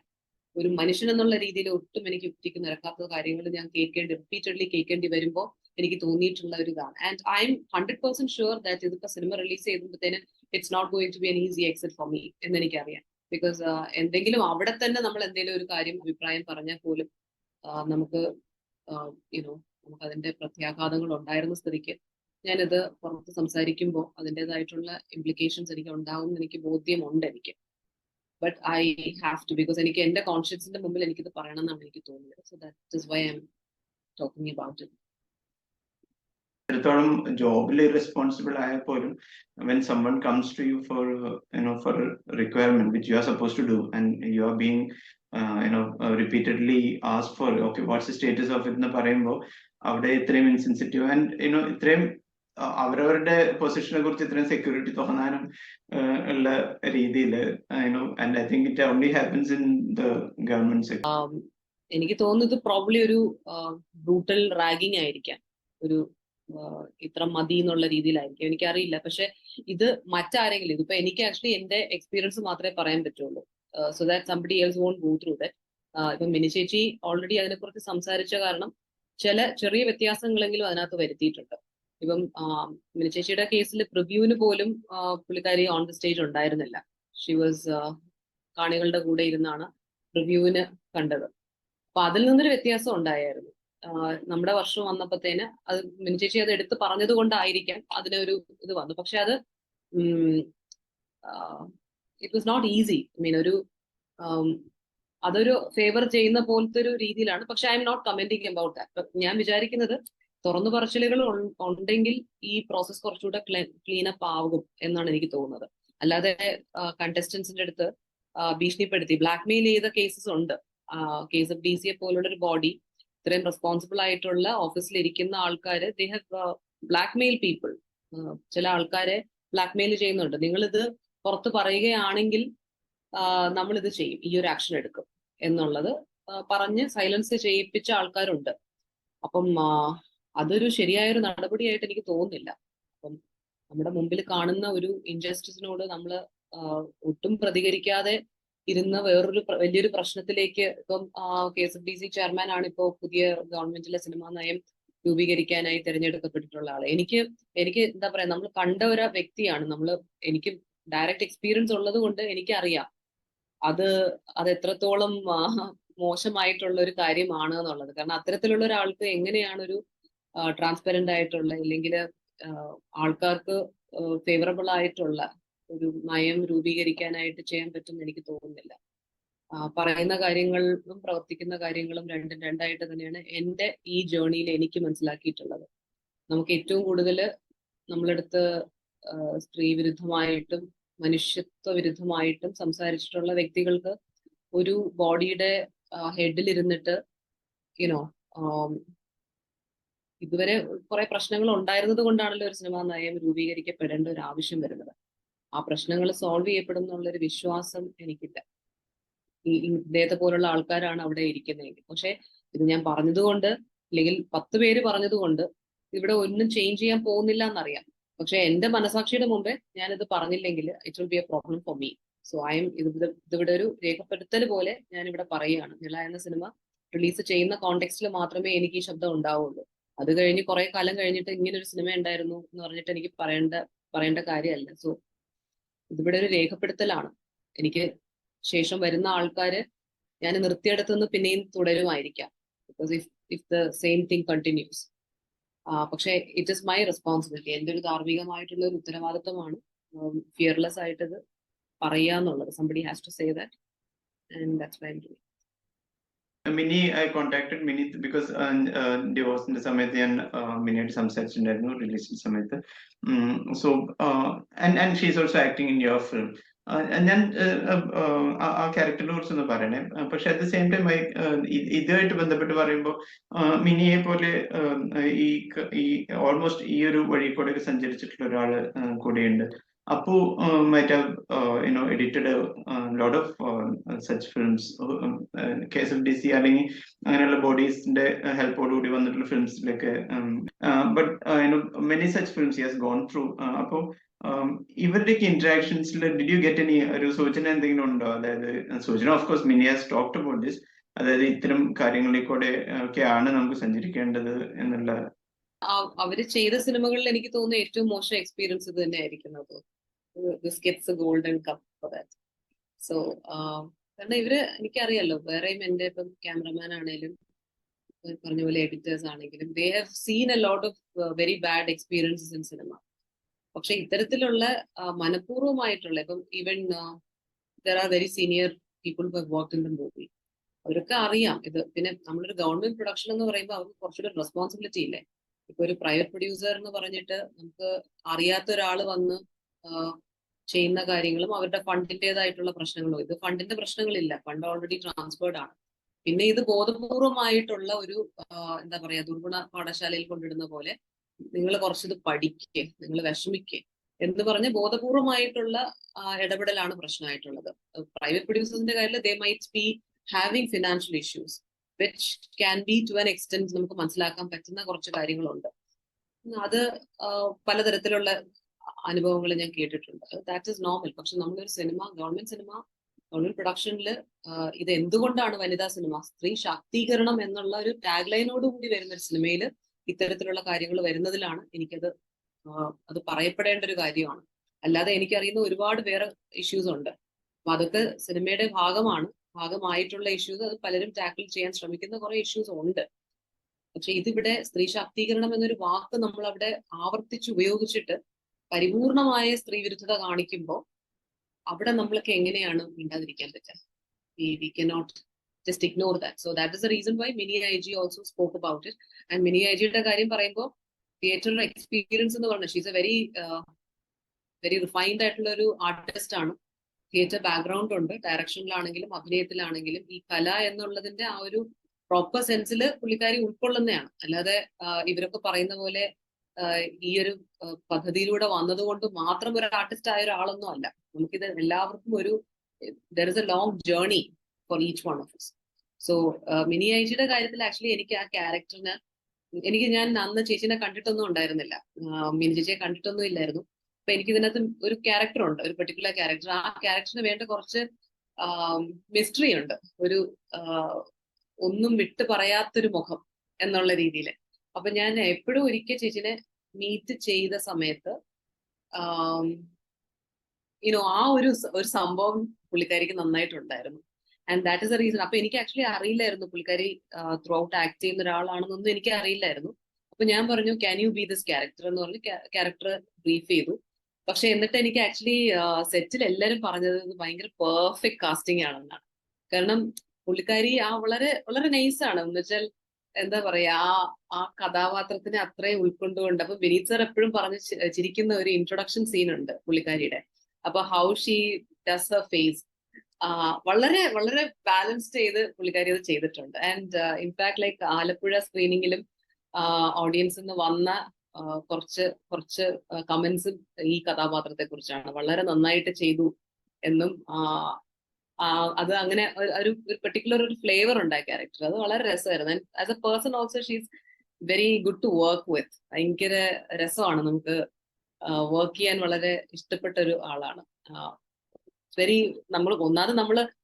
ഒരു മനുഷ്യൻ എന്നുള്ള രീതിയിൽ ഒട്ടും എനിക്ക് യുക്തിക്ക് നിരക്കാത്ത കാര്യങ്ങൾ ഞാൻ റിപ്പീറ്റഡ്ലി കേൾക്കേണ്ടി വരുമ്പോൾ എനിക്ക് തോന്നിയിട്ടുള്ള ഒരു ഇതാണ്. And I'm 100% sure that ഇതിപ്പോ സിനിമ റിലീസ് ചെയ്തപ്പോഴത്തേന് it's not going to be an easy exit for me എന്ന് എനിക്കറിയാം. ബിക്കോസ് എന്തെങ്കിലും അവിടെ തന്നെ നമ്മൾ എന്തെങ്കിലും ഒരു കാര്യം അഭിപ്രായം പറഞ്ഞാൽ പോലും നമുക്ക് നമുക്ക് അതിന്റെ പ്രത്യാഘാതങ്ങൾ ഉണ്ടായിരുന്ന സ്ഥിതിക്ക് ഞാനിത് പുറത്ത് സംസാരിക്കുമ്പോൾ അതിൻ്റെതായിട്ടുള്ള ഇംപ്ലിക്കേഷൻസ് എനിക്ക് ഉണ്ടാവും എനിക്ക് ബോധ്യമുണ്ട് എനിക്ക്. But I have to, because എനിക്ക് എന്റെ കോൺഷ്യൻസിന്റെ മുമ്പിൽ എനിക്കിത് പറയണം എന്നാണ് എനിക്ക് തോന്നിയത്. So that is why I'm talking about it. എത്രത്തോളം ജോബിൽ റെസ്പോൺസിബിൾ ആയാൽ പോലും when someone comes to you for for a requirement which you are supposed to do and you are being repeatedly asked for, okay, what's the status of it എന്ന് പറയുമ്പോൾ അവിടെ ഇത്രയും ഇൻസെൻസിറ്റീവ് ആൻഡ് ഇത്രയും അവരവരുടെ പൊസിഷനെ കുറിച്ച് ഇത്രയും സെക്യൂരിറ്റി തോന്നാനും ഉള്ള രീതിയിൽ and I think it only happens in the government sector. എനിക്ക് തോന്നുന്നത് പ്രോബ്ലി ഒരു ബ്രൂട്ടൽ റാഗിങ് ആയിരിക്കാം, ഒരു ഇത്ര മതി എന്നുള്ള രീതിയിലായിരിക്കും, എനിക്കറിയില്ല. പക്ഷെ ഇത് മറ്റാരെങ്കിലും, ഇതിപ്പോ എനിക്ക് ആക്ച്വലി എന്റെ എക്സ്പീരിയൻസ് മാത്രമേ പറയാൻ പറ്റുള്ളൂ. So that somebody else won't go through that. ഇപ്പൊ മിനി ചേച്ചി ഓൾറെഡി അതിനെക്കുറിച്ച് സംസാരിച്ച കാരണം ചില ചെറിയ വ്യത്യാസങ്ങളെങ്കിലും അതിനകത്ത് വരുത്തിയിട്ടുണ്ട്. ഇപ്പം മിനി ചേച്ചിയുടെ കേസിൽ പ്രിവ്യൂവിന് പോലും പുള്ളിക്കാരി ഓൺ ദി സ്റ്റേജ് ഉണ്ടായിരുന്നില്ല. ഷി വാസ് കാണികളുടെ കൂടെ ഇരുന്നാണ് പ്രിവ്യൂവിന് കണ്ടത്. അപ്പൊ അതിൽ നിന്നൊരു വ്യത്യാസം ഉണ്ടായിരുന്നു. നമ്മുടെ വർഷം വന്നപ്പോഴത്തേന് അത് മിനി ചേച്ചി അത് എടുത്ത് പറഞ്ഞത് കൊണ്ടായിരിക്കാം അതിനൊരു ഇത് വന്നു. പക്ഷെ അത് ഇറ്റ് വാസ് നോട്ട് ഈസി. ഒരു അതൊരു ഫേവർ ചെയ്യുന്ന പോലത്തെ ഒരു രീതിയിലാണ്. പക്ഷെ I'm not commenting about that. ഞാൻ വിചാരിക്കുന്നത് തുറന്നു പറച്ചിലുകൾ ഉണ്ടെങ്കിൽ ഈ പ്രോസസ് കുറച്ചുകൂടെ ക്ലീനപ്പ് ആകും എന്നാണ് എനിക്ക് തോന്നുന്നത്. അല്ലാതെ കണ്ടസ്റ്റൻസിന്റെ അടുത്ത് ഭീഷണിപ്പെടുത്തി ബ്ലാക്ക്മെയിൽ ചെയ്ത കേസസ് ഉണ്ട്. KSFDC പോലുള്ള ഒരു ബോഡി, ഇത്രയും റെസ്പോൺസിബിൾ ആയിട്ടുള്ള ഓഫീസിൽ ഇരിക്കുന്ന ആൾക്കാര്, ദേ ഹാവ് ബ്ലാക്ക്മെയിൽ പീപ്പിൾ. ചില ആൾക്കാരെ ബ്ലാക്ക്മെയിൽ ചെയ്യുന്നുണ്ട്. നിങ്ങളിത് പുറത്ത് പറയുകയാണെങ്കിൽ നമ്മൾ ഇത് ചെയ്യും, ഈ ഒരു ആക്ഷൻ എടുക്കും എന്നുള്ളത് പറഞ്ഞ് സൈലൻസ് ചെയ്യിപ്പിച്ച ആൾക്കാരുണ്ട്. അപ്പം അതൊരു ശരിയായൊരു നടപടിയായിട്ട് എനിക്ക് തോന്നുന്നില്ല. അപ്പം നമ്മുടെ മുമ്പിൽ കാണുന്ന ഒരു ഇൻജസ്റ്റിസിനോട് നമ്മൾ ഒട്ടും പ്രതികരിക്കാതെ ഇരുന്ന വേറൊരു വലിയൊരു പ്രശ്നത്തിലേക്ക്, ഇപ്പം KSFDC ചെയർമാൻ ആണ് ഇപ്പോൾ പുതിയ ഗവൺമെന്റിലെ സിനിമാ നയം രൂപീകരിക്കാനായി തിരഞ്ഞെടുക്കപ്പെട്ടിട്ടുള്ള ആള്. എനിക്ക് എന്താ പറയാ, നമ്മൾ കണ്ട ഒരു വ്യക്തിയാണ്. എനിക്ക് ഡയറക്റ്റ് എക്സ്പീരിയൻസ് ഉള്ളത് കൊണ്ട് എനിക്കറിയാം അത് എത്രത്തോളം മോശമായിട്ടുള്ള ഒരു കാര്യമാണ് എന്നുള്ളത്. കാരണം അത്തരത്തിലുള്ള ഒരാൾക്ക് എങ്ങനെയാണ് ഒരു ട്രാൻസ്പെറന്റ് ആയിട്ടുള്ള, ഇല്ലെങ്കിൽ ആൾക്കാർക്ക് ഫേവറബിൾ ആയിട്ടുള്ള ഒരു നയം രൂപീകരിക്കാനായിട്ട് ചെയ്യാൻ പറ്റുമെന്ന് എനിക്ക് തോന്നുന്നില്ല. പറയുന്ന കാര്യങ്ങളും പ്രവർത്തിക്കുന്ന കാര്യങ്ങളും രണ്ടും രണ്ടായിട്ട് തന്നെയാണ് എൻ്റെ ഈ ജേർണിയിൽ എനിക്ക് മനസ്സിലാക്കിയിട്ടുള്ളത്. നമുക്ക് ഏറ്റവും കൂടുതൽ നമ്മളടുത്ത് സ്ത്രീ വിരുദ്ധമായിട്ടും മനുഷ്യത്വ വിരുദ്ധമായിട്ടും സംസാരിച്ചിട്ടുള്ള വ്യക്തികൾക്ക് ഒരു ബോഡിയുടെ ഹെഡിലിരുന്നിട്ട് യുനോ ഇതുവരെ കുറെ പ്രശ്നങ്ങൾ ഉണ്ടായിരുന്നത് കൊണ്ടാണല്ലോ ഒരു സിനിമാ നയം രൂപീകരിക്കപ്പെടേണ്ട ഒരു ആവശ്യം വരുന്നത്. ആ പ്രശ്നങ്ങൾ സോൾവ് ചെയ്യപ്പെടും എന്നുള്ളൊരു വിശ്വാസം എനിക്കില്ല. ഇദ്ദേഹത്തെ പോലുള്ള ആൾക്കാരാണ് അവിടെ ഇരിക്കുന്നതെങ്കിൽ. പക്ഷെ ഇത് ഞാൻ പറഞ്ഞതുകൊണ്ട് അല്ലെങ്കിൽ 10 പേര് പറഞ്ഞതുകൊണ്ട് ഇവിടെ ഒന്നും ചേഞ്ച് ചെയ്യാൻ പോകുന്നില്ല എന്നറിയാം. പക്ഷെ എന്റെ മനസാക്ഷിയുടെ മുമ്പേ ഞാനിത് പറഞ്ഞില്ലെങ്കിൽ it will be A problem for me. So ഇതിവിടെ ഒരു രേഖപ്പെടുത്തൽ പോലെ ഞാൻ ഇവിടെ പറയുകയാണ്. നില എന്ന സിനിമ റിലീസ് ചെയ്യുന്ന കോണ്ടെക്സ്റ്റിൽ മാത്രമേ എനിക്ക് ഈ ശബ്ദം ഉണ്ടാവുള്ളൂ. അത് കഴിഞ്ഞ് കുറെ കാലം കഴിഞ്ഞിട്ട് ഇങ്ങനെ ഒരു സിനിമ ഉണ്ടായിരുന്നു എന്ന് പറഞ്ഞിട്ട് എനിക്ക് പറയേണ്ട കാര്യമല്ല. സോ ഇതിവിടെ ഒരു രേഖപ്പെടുത്തലാണ്. എനിക്ക് ശേഷം വരുന്ന ആൾക്കാര് ഞാൻ നിർത്തിയെടുത്തുനിന്ന് പിന്നെയും തുടരുമായിരിക്കാം. Because if the same thing continues. പക്ഷെ ഇറ്റ് ഇസ് മൈ റെസ്പോൺസിബിലിറ്റി. എൻ്റെ ഒരു ധാർമ്മികമായിട്ടുള്ള ഒരു ഉത്തരവാദിത്വമാണ് ഫിയർലെസ് ആയിട്ട് ഇത് പറയുക എന്നുള്ളത്. Somebody has to say that and that's why I'm doing. Mini, I contacted മിനീത്ത് ബിക്കോസ് ഡിവോഴ്സിന്റെ സമയത്ത് ഞാൻ മിനിയായിട്ട് സംസാരിച്ചിട്ടുണ്ടായിരുന്നു റിലീസിന്റെ സമയത്ത്. So and she's also acting in your film. ഞാൻ ആ ക്യാരക്ടറിനെ കുറിച്ചൊന്ന് പറയണേ. പക്ഷെ അറ്റ് ദ സെയിം ടൈം ഇതുമായിട്ട് ബന്ധപ്പെട്ട് പറയുമ്പോൾ മിനിയെ പോലെ ഈ ഓൾമോസ്റ്റ് ഈ ഒരു വഴി കൂടെ സഞ്ചരിച്ചിട്ടുള്ള ഒരാള് കൂടെയുണ്ട്. Apu might have edited a lot of such films. KSFDC അല്ലെങ്കിൽ അങ്ങനെയുള്ള ബോഡീസിന്റെ ഹെൽപ്പോടുകൂടി വന്നിട്ടുള്ള ഫിലിംസിലൊക്കെ but many such films he has gone through. അപ്പോൾ ഇവരുടെയൊക്കെ ഇന്ററാക്ഷൻസിൽ ഡിഡ് യു ഗെറ്റ് എനി ഒരു സൂചന എന്തെങ്കിലും ഉണ്ടോ? അതായത് സൂചന of course Mini has talked about this, അതായത് ഇത്തരം കാര്യങ്ങളിൽ കൂടെ ഒക്കെയാണ് നമുക്ക് സഞ്ചരിക്കേണ്ടത് എന്നുള്ള. അവര് ചെയ്ത സിനിമകളിൽ എനിക്ക് തോന്നുന്നു ഏറ്റവും മോശം എക്സ്പീരിയൻസ് ഇത് തന്നെ ആയിരിക്കുന്നത്. This gets A golden cup for that. So കാരണം ഇവര് എനിക്കറിയാലോ, വേറെയും എൻ്റെ ഇപ്പം ക്യാമറമാൻ ആണെങ്കിലും പറഞ്ഞ പോലെ എഡിറ്റേഴ്സ് ആണെങ്കിലും they have seen a lot of very bad experiences in cinema. പക്ഷെ ഇത്തരത്തിലുള്ള മനഃപൂർവ്വമായിട്ടുള്ള ഇപ്പം even there are very senior people who have worked in the movie, അവരൊക്കെ അറിയാം ഇത്. പിന്നെ നമ്മളൊരു ഗവൺമെന്റ് പ്രൊഡക്ഷൻ എന്ന് പറയുമ്പോൾ അവർക്ക് കുറച്ചുകൂടി റെസ്പോൺസിബിലിറ്റി ഇല്ലേ. ഇപ്പൊ ഒരു പ്രൈവറ്റ് പ്രൊഡ്യൂസർ എന്ന് പറഞ്ഞിട്ട് നമുക്ക് അറിയാത്ത ഒരാൾ വന്ന് ചെയ്യുന്ന കാര്യങ്ങളും അവരുടെ ഫണ്ടിന്റേതായിട്ടുള്ള പ്രശ്നങ്ങളും. ഇത് ഫണ്ടിന്റെ പ്രശ്നങ്ങളില്ല, ഫണ്ട് ഓൾറെഡി ട്രാൻസ്ഫേർഡ് ആണ്. പിന്നെ ഇത് ബോധപൂർവമായിട്ടുള്ള ഒരു എന്താ പറയാ, ദുർഗുണ പാഠശാലയിൽ കൊണ്ടിടുന്ന പോലെ നിങ്ങൾ കുറച്ചിത് പഠിക്കേ, നിങ്ങൾ വിഷമിക്കേ എന്ന് പറഞ്ഞ് ബോധപൂർവമായിട്ടുള്ള ഇടപെടലാണ് പ്രശ്നമായിട്ടുള്ളത്. പ്രൈവറ്റ് പ്രൊഡ്യൂസേഴ്സിന്റെ കാര്യത്തിൽ they might be having financial issues which can be to an extent നമുക്ക് മനസ്സിലാക്കാൻ പറ്റുന്ന കുറച്ച് കാര്യങ്ങളുണ്ട്. അത് പലതരത്തിലുള്ള അനുഭവങ്ങൾ ഞാൻ കേട്ടിട്ടുണ്ട്. That is normal. പക്ഷെ നമ്മളൊരു സിനിമ, ഗവൺമെന്റ് പ്രൊഡക്ഷനിൽ ഇത് എന്തുകൊണ്ടാണ് വനിതാ സിനിമ, സ്ത്രീ ശാക്തീകരണം എന്നുള്ള ഒരു ടാഗ് ലൈനോട് കൂടി വരുന്ന ഒരു സിനിമയിൽ ഇത്തരത്തിലുള്ള കാര്യങ്ങൾ വരുന്നതിലാണ് അത് പറയപ്പെടേണ്ട ഒരു കാര്യമാണ്. അല്ലാതെ എനിക്കറിയുന്ന ഒരുപാട് വേറെ ഇഷ്യൂസ് ഉണ്ട്. അപ്പൊ അതൊക്കെ സിനിമയുടെ ഭാഗമായിട്ടുള്ള ഇഷ്യൂസ്. അത് പലരും ടാക്കിൾ ചെയ്യാൻ ശ്രമിക്കുന്ന കുറെ ഇഷ്യൂസ് ഉണ്ട്. പക്ഷെ ഇതിവിടെ സ്ത്രീ ശാക്തീകരണം എന്നൊരു വാക്ക് നമ്മൾ അവിടെ ആവർത്തിച്ച് ഉപയോഗിച്ചിട്ട് പരിപൂർണമായ സ്ത്രീ വിരുദ്ധത കാണിക്കുമ്പോൾ അവിടെ നമ്മൾക്ക് എങ്ങനെയാണ് മിണ്ടാതിരിക്കാൻ പറ്റുക? We cannot just ignore that. So that is the reason why Mini IG also spoke about it. And Mini IGയുടെ കാര്യം പറയുമ്പോൾ തിയേറ്റർ എക്സ്പീരിയൻസ് എന്ന് പറഞ്ഞാൽ ഷീസ് എ വെരി റിഫൈൻഡ് ആയിട്ടുള്ള ഒരു ആർട്ടിസ്റ്റ് ആണ്. തിയേറ്റർ ബാക്ക്ഗ്രൗണ്ട് ഉണ്ട്. ഡയറക്ഷനിലാണെങ്കിലും അഭിനയത്തിലാണെങ്കിലും ഈ കല എന്നുള്ളതിന്റെ ആ ഒരു പ്രോപ്പർ സെൻസിൽ പുള്ളിക്കാരി ഉൾക്കൊള്ളുന്നതാണ്. അല്ലാതെ ഇവരൊക്കെ പറയുന്ന പോലെ ഈ ഒരു പദ്ധതിയിലൂടെ വന്നതുകൊണ്ട് മാത്രം ഒരു ആർട്ടിസ്റ്റ് ആയ ഒരാളൊന്നും അല്ല. നമുക്കിത് എല്ലാവർക്കും there is a long journey for each one of us. So Mini IGയുടെ കാര്യത്തിൽ ആക്ച്വലി എനിക്ക് ആ ക്യാരക്ടറിന് ഞാൻ അന്ന് ചേച്ചിനെ കണ്ടിട്ടൊന്നും ഉണ്ടായിരുന്നില്ല, മിനി ചേച്ചിയെ കണ്ടിട്ടൊന്നും ഇല്ലായിരുന്നു. അപ്പൊ എനിക്ക് ഇതിനകത്ത് ഒരു ക്യാരക്ടർ ഉണ്ട്, ഒരു പെർട്ടിക്കുലർ ക്യാരക്ടർ. ആ ക്യാരക്ടറിന് വേണ്ട കുറച്ച് മിസ്റ്ററി ഉണ്ട്, ഒരു ഒന്നും വിട്ടു പറയാത്തൊരു മുഖം എന്നുള്ള രീതിയിൽ. അപ്പൊ ഞാൻ എപ്പോഴും ഒരിക്കൽ ചേച്ചിനെ മീറ്റ് ചെയ്ത സമയത്ത് ആ ഒരു സംഭവം പുള്ളിക്കാരിക്ക് നന്നായിട്ടുണ്ടായിരുന്നു. And that is a reason. അപ്പൊ എനിക്ക് ആക്ച്വലി അറിയില്ലായിരുന്നു പുള്ളിക്കാരി ത്രൂ ഔട്ട് ആക്ട് ചെയ്യുന്ന ഒരാളാണെന്നൊന്നും എനിക്ക് അറിയില്ലായിരുന്നു. അപ്പൊ ഞാൻ പറഞ്ഞു can you B this character എന്ന് പറഞ്ഞ് ക്യാരക്ടർ ബ്രീഫ് ചെയ്തു. പക്ഷെ എന്നിട്ട് എനിക്ക് ആക്ച്വലി സെറ്റിൽ എല്ലാവരും പറഞ്ഞത് ഭയങ്കര പെർഫെക്റ്റ് കാസ്റ്റിംഗ് ആണെന്നാണ്. കാരണം പുള്ളിക്കാരി വളരെ വളരെ നൈസാണ്. എന്ന് വെച്ചാൽ എന്താ പറയാ, ആ കഥാപാത്രത്തിനെ അത്രയും ഉൾക്കൊണ്ടുകൊണ്ട്. അപ്പൊ വിനീത് സർ എപ്പോഴും പറഞ്ഞ് ചിരിക്കുന്ന ഒരു ഇൻട്രൊഡക്ഷൻ സീൻ ഉണ്ട് പുള്ളിക്കാരിയുടെ. അപ്പൊ how she does her face, വളരെ വളരെ ബാലൻസ്ഡ് ചെയ്ത് പുള്ളിക്കാരി അത് ചെയ്തിട്ടുണ്ട്. ആൻഡ് ഇൻഫാക്ട് ലൈക്ക് ആലപ്പുഴ സ്ക്രീനിങ്ങിലും ഓഡിയൻസിൽ നിന്ന് വന്ന കുറച്ച് കുറച്ച് കമന്റ്സും ഈ കഥാപാത്രത്തെ കുറിച്ചാണ്. വളരെ നന്നായിട്ട് ചെയ്തു എന്നും അത് അങ്ങനെ ഒരു പെർട്ടിക്കുലർ ഒരു ഫ്ലേവർ ഉണ്ട് ആ ക്യാരക്ടർ. അത് വളരെ രസമായിരുന്നു. As a person also she's very good to work with. ഭയങ്കര രസമാണ്, നമുക്ക് വർക്ക് ചെയ്യാൻ വളരെ ഇഷ്ടപ്പെട്ട ഒരു ആളാണ്. വെരി നമ്മൾ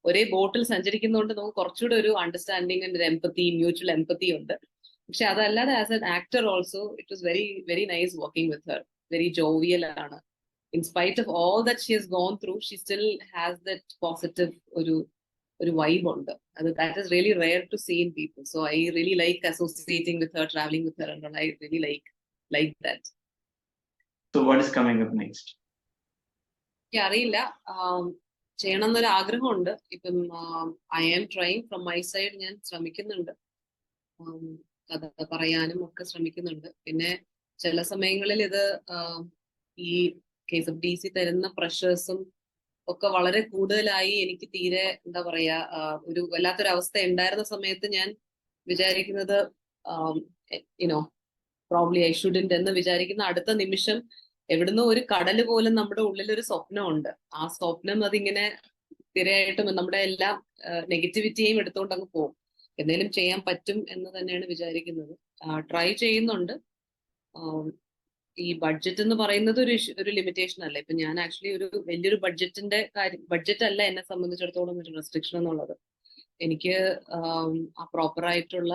ഒരേ ബോട്ടിൽ സഞ്ചരിക്കുന്നതുകൊണ്ട് നമുക്ക് കുറച്ചുകൂടെ ഒരു അണ്ടർസ്റ്റാൻഡിങ് ആൻഡ് എംപത്തി, മ്യൂച്വൽ എംപത്തി ഉണ്ട്. പക്ഷെ അതല്ലാതെ as an actor also it was very very nice working with Har. Very jovial ആണ്. In spite of all that she has gone through, she still has that positive ഒരു vibe ഉണ്ട്. That is really rare to see in people. So I really like associating with her, traveling with her, and I really like that. So what is coming up next? അറിയില്ല, ചെയ്യണം എന്നൊരു ആഗ്രഹമുണ്ട്. ഇപ്പം I am trying from my side. ഞാൻ ശ്രമിക്കുന്നുണ്ട്, കഥ പറയാനും ഒക്കെ ശ്രമിക്കുന്നുണ്ട്. പിന്നെ ചില സമയങ്ങളിൽ ഇത് ഈ KSFDC തരുന്ന പ്രഷേഴ്സും ഒക്കെ വളരെ കൂടുതലായി എനിക്ക് തീരെ എന്താ പറയാ, ഒരു വല്ലാത്തൊരു അവസ്ഥ ഉണ്ടായിരുന്ന സമയത്ത് ഞാൻ വിചാരിക്കുന്നത് പ്രോബ്ലി ഐ ഷുഡന്റ് എന്ന് വിചാരിക്കുന്ന അടുത്ത നിമിഷം എവിടുന്നോ ഒരു കടല് പോലും നമ്മുടെ ഉള്ളിൽ ഒരു സ്വപ്നമുണ്ട്. ആ സ്വപ്നം അതിങ്ങനെ സ്ഥിരമായിട്ടും നമ്മുടെ എല്ലാ നെഗറ്റിവിറ്റിയെയും എടുത്തുകൊണ്ട് അങ്ങ് പോകും. എന്തെങ്കിലും ചെയ്യാൻ പറ്റും എന്ന് തന്നെയാണ് വിചാരിക്കുന്നത്. ട്രൈ ചെയ്യുന്നുണ്ട്. ഈ ബഡ്ജറ്റ് എന്ന് പറയുന്നത് ഒരു ലിമിറ്റേഷൻ അല്ല. ഇപ്പൊ ഞാൻ ആക്ച്വലി ഒരു വലിയൊരു ബഡ്ജറ്റ് അല്ല എന്നെ സംബന്ധിച്ചിടത്തോളം ഒരു റെസ്ട്രിക്ഷൻ എന്നുള്ളത്. എനിക്ക് ആ പ്രോപ്പർ ആയിട്ടുള്ള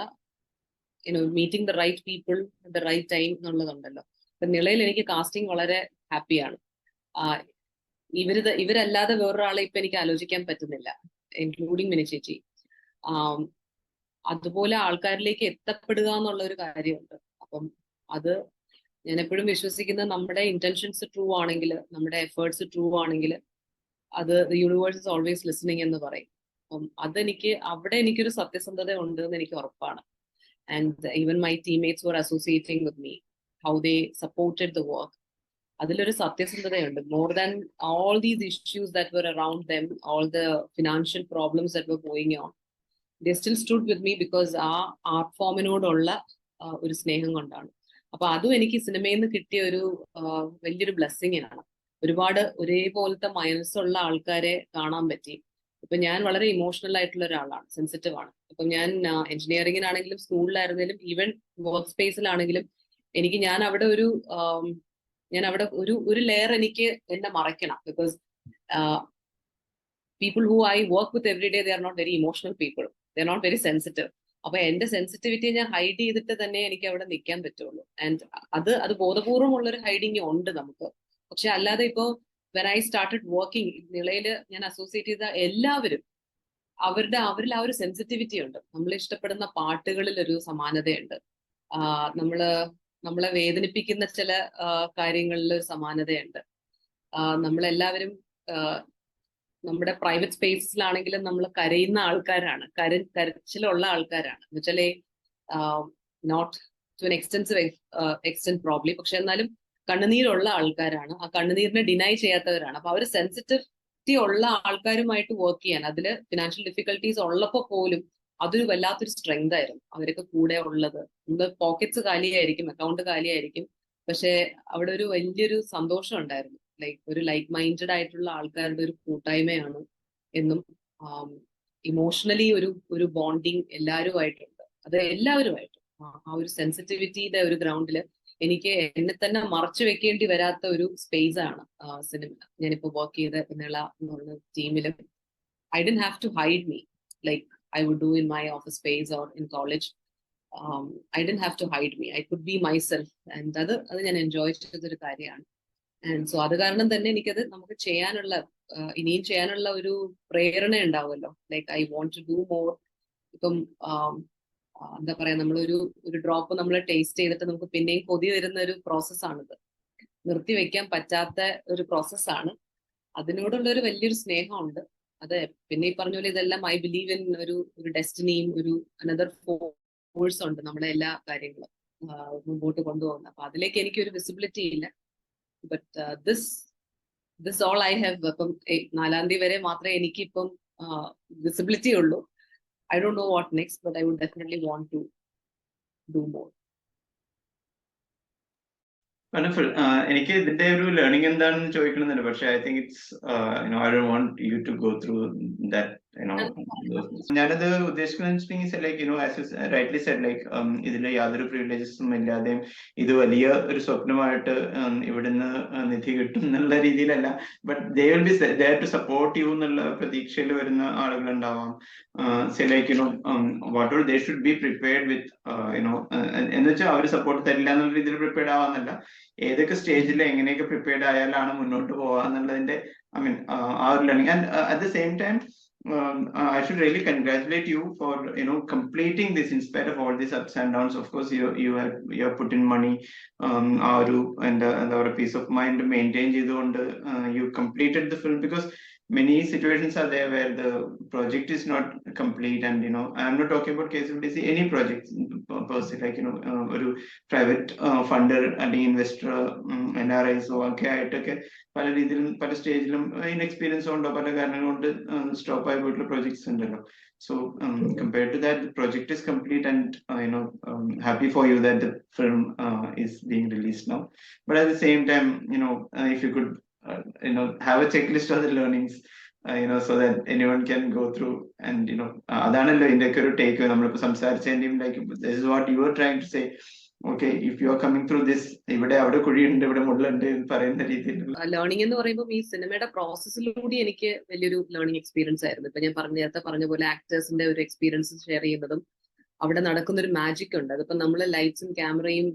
meeting the right people the right time എന്നുള്ളതുണ്ടല്ലോ. ഇപ്പൊ നിളയിൽ എനിക്ക് കാസ്റ്റിംഗ് വളരെ ഹാപ്പിയാണ്. ഇവരല്ലാതെ വേറൊരാളെ ഇപ്പൊ എനിക്ക് ആലോചിക്കാൻ പറ്റുന്നില്ല, ഇൻക്ലൂഡിങ് മിനി ചേച്ചി. അതുപോലെ ആൾക്കാരിലേക്ക് എത്തപ്പെടുക എന്നുള്ള ഒരു കാര്യമുണ്ട്. അപ്പം അത് ഞാൻ എപ്പോഴും വിശ്വസിക്കുന്നത് നമ്മുടെ ഇന്റൻഷൻസ് ട്രൂ ആണെങ്കിൽ, നമ്മുടെ എഫേർട്സ് ട്രൂ ആണെങ്കിൽ അത് യൂണിവേഴ്സ് ഇസ് ഓൾവേസ് ലിസണിങ് എന്ന് പറയും. അപ്പം അവിടെ എനിക്കൊരു സത്യസന്ധത ഉണ്ട് എന്ന് എനിക്ക് ഉറപ്പാണ്. And even my teammates were associating with me, how they supported the work. അതിലൊരു സത്യസന്ധതയുണ്ട്. More than all these issues that were around them, all the financial problems that were going on, they still stood with me because ആ ആർട്ട് ഫോമിനോടുള്ള ഒരു സ്നേഹം കൊണ്ടാണ്. അപ്പൊ അതും എനിക്ക് സിനിമയിൽ നിന്ന് കിട്ടിയ ഒരു വലിയൊരു ബ്ലെസ്സിങ് ആണ്. ഒരുപാട് ഒരേപോലത്തെ മനസ്സുള്ള ആൾക്കാരെ കാണാൻ പറ്റി. ഇപ്പൊ ഞാൻ വളരെ ഇമോഷണൽ ആയിട്ടുള്ള ഒരാളാണ്, സെൻസിറ്റീവ് ആണ്. ഇപ്പൊ ഞാൻ എഞ്ചിനീയറിംഗിനാണെങ്കിലും സ്കൂളിലായിരുന്നാലും ഈവൻ വർക്ക് സ്പേസിലാണെങ്കിലും ഞാൻ അവിടെ ഒരു ലെയർ എനിക്ക് എന്നെ മറയ്ക്കണം. Because people who I work with every day, they are not very emotional people, they are not very sensitive. അപ്പൊ എന്റെ സെൻസിറ്റിവിറ്റിയെ ഞാൻ ഹൈഡ് ചെയ്തിട്ട് തന്നെ എനിക്ക് അവിടെ നിൽക്കാൻ പറ്റുള്ളൂ. ആൻഡ് അത് ബോധപൂർവമുള്ള ഒരു ഹൈഡിങ് ഉണ്ട് നമുക്ക്. പക്ഷെ അല്ലാതെ ഇപ്പോ വെൻ ഐ സ്റ്റാർട്ടഡ് വർക്കിംഗ്, നിളയില് ഞാൻ അസോസിയേറ്റ് ചെയ്ത എല്ലാവരും അവരിൽ ആ ഒരു സെൻസിറ്റിവിറ്റി ഉണ്ട്. നമ്മൾ ഇഷ്ടപ്പെടുന്ന പാട്ടുകളിൽ ഒരു സമാനതയുണ്ട്. നമ്മളെ വേദനിപ്പിക്കുന്ന ചില കാര്യങ്ങളിൽ ഒരു സമാനതയുണ്ട്. നമ്മളെല്ലാവരും നമ്മുടെ പ്രൈവറ്റ് സ്പേസിലാണെങ്കിലും നമ്മൾ കരയുന്ന ആൾക്കാരാണ്, കരച്ചിലുള്ള ആൾക്കാരാണ്. എന്ന് വെച്ചാൽ not to an extent probably, പക്ഷെ എന്നാലും കണ്ണുനീരുള്ള ആൾക്കാരാണ്. ആ കണ്ണുനീരിനെ ഡിനൈ ചെയ്യാത്തവരാണ്. അപ്പൊ അവർ സെൻസിറ്റിവിറ്റി ഉള്ള ആൾക്കാരുമായിട്ട് വർക്ക് ചെയ്യാൻ, അതില് ഫിനാൻഷ്യൽ ഡിഫിക്കൽട്ടീസ് ഉള്ളപ്പോ പോലും അതൊരു വല്ലാത്തൊരു സ്ട്രെങ്ത് ആയിരുന്നു അവരൊക്കെ കൂടെ ഉള്ളത്. നമ്മുടെ പോക്കറ്റ്സ് കാലിയായിരിക്കും, അക്കൗണ്ട് കാലിയായിരിക്കും, പക്ഷെ അവിടെ ഒരു വലിയൊരു സന്തോഷം ഉണ്ടായിരുന്നു. ഒരു ലൈക്ക് മൈൻഡഡ് ആയിട്ടുള്ള ആൾക്കാരുടെ ഒരു കൂട്ടായ്മയാണ് എന്നും. ഇമോഷണലി ഒരു ബോണ്ടിങ് എല്ലാവരുമായിട്ടുണ്ട്. അത് എല്ലാവരുമായിട്ടും ആ ഒരു സെൻസിറ്റിവിറ്റിയുടെ ഒരു ഗ്രൗണ്ടില് എനിക്ക് എന്നെ തന്നെ മറച്ചു വെക്കേണ്ടി വരാത്ത ഒരു സ്പേസ് ആണ് സിനിമ. ഞാനിപ്പോ വർക്ക് ചെയ്ത നിള എന്നുള്ള ടീമിലും I don't have to hide me like I would do in my office space or in college. I didn't have to hide me. I could be myself. And അത് ഞാൻ എൻജോയ് ചെയ്തൊരു കാര്യമാണ്. ആൻഡ് സോ അത് കാരണം തന്നെ എനിക്കത് നമുക്ക് ഇനിയും ചെയ്യാനുള്ള ഒരു പ്രേരണ ഉണ്ടാവുമല്ലോ. Like I want to do more. ഇപ്പം എന്താ പറയാ, നമ്മളൊരു ഡ്രോപ്പ് നമ്മൾ ടേസ്റ്റ് ചെയ്തിട്ട് നമുക്ക് പിന്നെയും കൊതി വരുന്ന ഒരു പ്രോസസ്സാണിത്. നിർത്തി വെക്കാൻ പറ്റാത്ത ഒരു പ്രോസസ്സാണ്. അതിനോടുള്ള ഒരു വലിയൊരു സ്നേഹമുണ്ട്. അതെ, പിന്നെ ഈ പറഞ്ഞ പോലെ ഇതെല്ലാം ഐ ബിലീവ് ഇൻ ഒരു ഡെസ്റ്റിനിയും ഒരു അനദർ ഫോഴ്സ് ഉണ്ട് നമ്മളെ എല്ലാ കാര്യങ്ങളും മുമ്പോട്ട് കൊണ്ടുപോകുന്നത്. അപ്പൊ അതിലേക്ക് എനിക്കൊരു വിസിബിലിറ്റി ഇല്ല. But this all I have. അപ്പം 4-ാം തീയതി വരെ മാത്രമേ എനിക്കിപ്പം വിസിബിലിറ്റി ഉള്ളൂ. I don't know what next, but I would definitely want to do more. Wonderful. എനിക്ക് ഇതിന്റെ ഒരു ലേണിംഗ് എന്താണെന്ന് ചോദിക്കണമെന്നുണ്ട്, പക്ഷെ I think it's I don't want you to go through that. ഞാനത് ഉദ്ദേശിക്കുന്നത് like as rightly said, like ഇതിൽ യാതൊരു പ്രിവിലേജസും ഇല്ലാതെയും ഇത് വലിയ ഒരു സ്വപ്നമായിട്ട് ഇവിടുന്ന് നിധി കിട്ടും എന്നുള്ള രീതിയിലല്ല, but they will be there to support you എന്നുള്ള പ്രതീക്ഷയിൽ വരുന്ന ആളുകൾ ഉണ്ടാവാം. Like what all they should be prepared with എന്ന് വെച്ചാൽ അവർ സപ്പോർട്ട് തരില്ല എന്നുള്ള രീതിയിൽ പ്രിപ്പയർഡ് ആവാന്നല്ല, ഏതൊക്കെ സ്റ്റേജിൽ എങ്ങനെയൊക്കെ പ്രിപ്പയർഡ് ആയാലാണ് മുന്നോട്ട് പോവാന്നുള്ളതിന്റെ ആ ഒരു learning. And at the same time I should really congratulate you for completing this in spite of all these ups and downs. Of course, you have put in money, and a peace of mind maintain ചെയ്തുകൊണ്ട് you completed the film, because many situations are there where the project is not complete. And I am not talking about KSFDC, any project per se, like ഒരു പ്രൈവറ്റ് ഫണ്ടർ അല്ലെങ്കിൽ ഇൻവെസ്റ്റർ NRIs ഒക്കെ ആയിട്ടൊക്കെ പല രീതിയിലും പല സ്റ്റേജിലും ഇൻഎക്സ്പീരിയൻസ് കൊണ്ടോ പല കാരണങ്ങൾ കൊണ്ട് സ്റ്റോപ്പ് ആയി പോയിട്ടുള്ള പ്രോജക്ട്സ് ഉണ്ടല്ലോ. So compared to that, the project is complete, and happy for you that the film is being released now. But at the same time, if you could have a checklist of the learnings, so that anyone can go through. And അതാണല്ലോ ഇതിന്റെയൊക്കെ ഒരു ടേക്ക് നമ്മളിപ്പോ സംസാരിച്ചതിന്റെയും, like this is what you were trying to say. Okay, if you are coming through this, ഇവിടെ അവിടെ കുഴിയുണ്ട് ഇവിടെ മുള്ളുണ്ട് എന്ന് പറയുന്ന രീതിയിലുള്ള ലേണിംഗ് എന്ന് പറയുമ്പോൾ ഈ സിനിമയുടെ പ്രോസസ്സിലൂടെ എനിക്ക് വലിയൊരു ലേണിംഗ് എക്സ്പീരിയൻസ് ആയിരുന്നു. ഇപ്പൊ ഞാൻ നേരത്തെ പറഞ്ഞ പോലെ ആക്ടേഴ്സിന്റെ ഒരു എക്സ്പീരിയൻസ് ഷെയർ ചെയ്യുന്നതും അവിടെ നടക്കുന്ന ഒരു മാജിക് ഉണ്ട്. അതിപ്പോ നമ്മള് ലൈറ്റ്സും ക്യാമറയും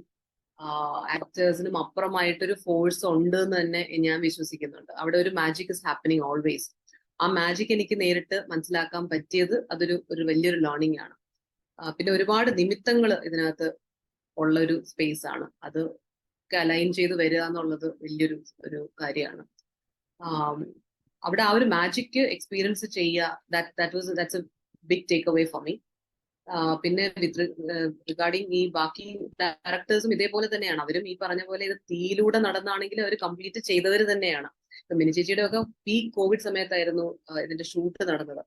ആക്ടേഴ്സിനും അപ്പുറമായിട്ടൊരു ഫോഴ്സ് ഉണ്ട് എന്ന് തന്നെ ഞാൻ വിശ്വസിക്കുന്നുണ്ട്. അവിടെ ഒരു മാജിക് ഇസ് ഹാപ്പനിങ് ഓൾവേസ്. ആ മാജിക് എനിക്ക് നേരിട്ട് മനസ്സിലാക്കാൻ പറ്റിയത് അതൊരു വലിയൊരു ലേണിംഗ് ആണ്. പിന്നെ ഒരുപാട് നിമിത്തങ്ങൾ ഇതിനകത്ത് ഉള്ള ഒരു സ്പേസ് ആണ്. അത് അലൈൻ ചെയ്ത് വരിക എന്നുള്ളത് വലിയൊരു കാര്യമാണ്. അവിടെ ആ ഒരു മാജിക് എക്സ്പീരിയൻസ് ചെയ്യുക, that's a big take away for me. പിന്നെ റിഗാർഡിങ് ഈ ബാക്കി ഡയറക്ടേഴ്സും ഇതേപോലെ തന്നെയാണ്. അവരും ഈ പറഞ്ഞ പോലെ ഇത് തീയിലൂടെ നടന്നാണെങ്കിൽ അവർ കംപ്ലീറ്റ് ചെയ്തവർ തന്നെയാണ്. മിനി ചേച്ചിയുടെ ഒക്കെ പീക്ക് കോവിഡ് സമയത്തായിരുന്നു ഇതിന്റെ ഷൂട്ട് നടന്നത്.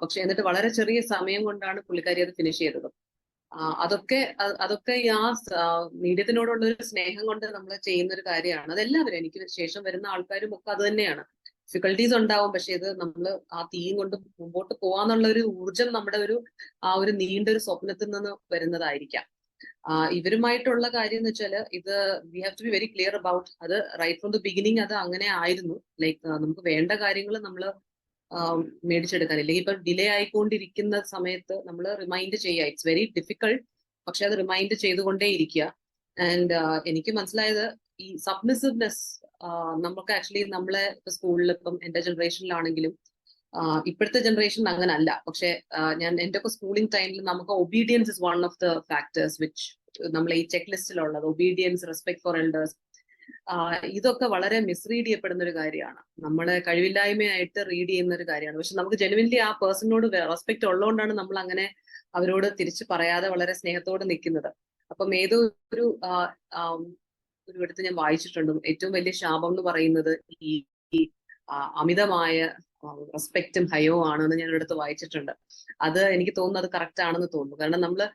പക്ഷെ എന്നിട്ട് വളരെ ചെറിയ സമയം കൊണ്ടാണ് പുള്ളിക്കാരി അത് ഫിനിഷ് ചെയ്തത്. അതൊക്കെ ആ മീഡിയത്തിനോടുള്ള ഒരു സ്നേഹം കൊണ്ട് നമ്മൾ ചെയ്യുന്ന ഒരു കാര്യമാണ്. അതെല്ലാവരും, എനിക്ക് ശേഷം വരുന്ന ആൾക്കാരും ഒക്കെ അത് തന്നെയാണ്. ഡിഫിക്കൽട്ടീസ് ഉണ്ടാവും, പക്ഷെ ഇത് നമ്മൾ ആ തീയും കൊണ്ട് മുമ്പോട്ട് പോവാന്നുള്ള ഒരു ഊർജം നമ്മുടെ ആ ഒരു നീണ്ടൊരു സ്വപ്നത്തിൽ നിന്ന് വരുന്നതായിരിക്കാം. ഇവരുമായിട്ടുള്ള കാര്യം എന്ന് വെച്ചാൽ ഇത് we have to be very clear about അത്. റൈറ്റ് ഫ്രം ദ ബിഗിനിങ് അത് അങ്ങനെ ആയിരുന്നു. ലൈക്ക് നമുക്ക് വേണ്ട കാര്യങ്ങൾ നമ്മൾ മേടിച്ചെടുക്കാൻ, ഇല്ലെങ്കിൽ ഇപ്പൊ ഡിലേ ആയിക്കൊണ്ടിരിക്കുന്ന സമയത്ത് നമ്മൾ റിമൈൻഡ് ചെയ്യുക. ഇറ്റ്സ് വെരി ഡിഫിക്കൾട്ട്, പക്ഷെ അത് റിമൈൻഡ് ചെയ്തുകൊണ്ടേ ഇരിക്കുക. ആൻഡ് എനിക്ക് മനസ്സിലായത് ഈ സബ്മിസിവ്നെസ് നമുക്ക് ആക്ച്വലി നമ്മളെ ഇപ്പൊ സ്കൂളിൽ ഇപ്പം എന്റെ ജനറേഷനിലാണെങ്കിലും ഇപ്പോഴത്തെ ജനറേഷൻ അങ്ങനെ അല്ല. പക്ഷെ ഞാൻ എന്റെ ഒക്കെ സ്കൂളിംഗ് ടൈമിൽ നമുക്ക് obedience is one of the factors which നമ്മൾ ഈ ചെക്ക് ലിസ്റ്റിലുള്ളത്. ഒബീഡിയൻസ്, റെസ്പെക്ട് ഫോർ എൽഡേഴ്സ്, ഇതൊക്കെ വളരെ മിസ്റീഡ് ചെയ്യപ്പെടുന്ന ഒരു കാര്യമാണ്. നമ്മളെ കഴിവില്ലായ്മയായിട്ട് റീഡ് ചെയ്യുന്ന ഒരു കാര്യമാണ്. പക്ഷെ നമുക്ക് ജെനുവിൻലി ആ പേഴ്സണിനോട് റെസ്പെക്ട് ഉള്ളതുകൊണ്ടാണ് നമ്മൾ അങ്ങനെ അവരോട് തിരിച്ചു പറയാതെ വളരെ സ്നേഹത്തോടെ നിൽക്കുന്നത്. അപ്പം ഏതോ ഒരു ഇടത്ത് ഞാൻ വായിച്ചിട്ടുണ്ട്, ഏറ്റവും വലിയ ശാപം എന്ന് പറയുന്നത് ഈ അമിതമായ റെസ്പെക്റ്റും ഹയവും ആണെന്ന് ഞാൻ ഒരിടത്ത് വായിച്ചിട്ടുണ്ട്. അത് എനിക്ക് തോന്നുന്നു അത് കറക്റ്റ് ആണെന്ന് തോന്നുന്നു. കാരണം നമ്മള്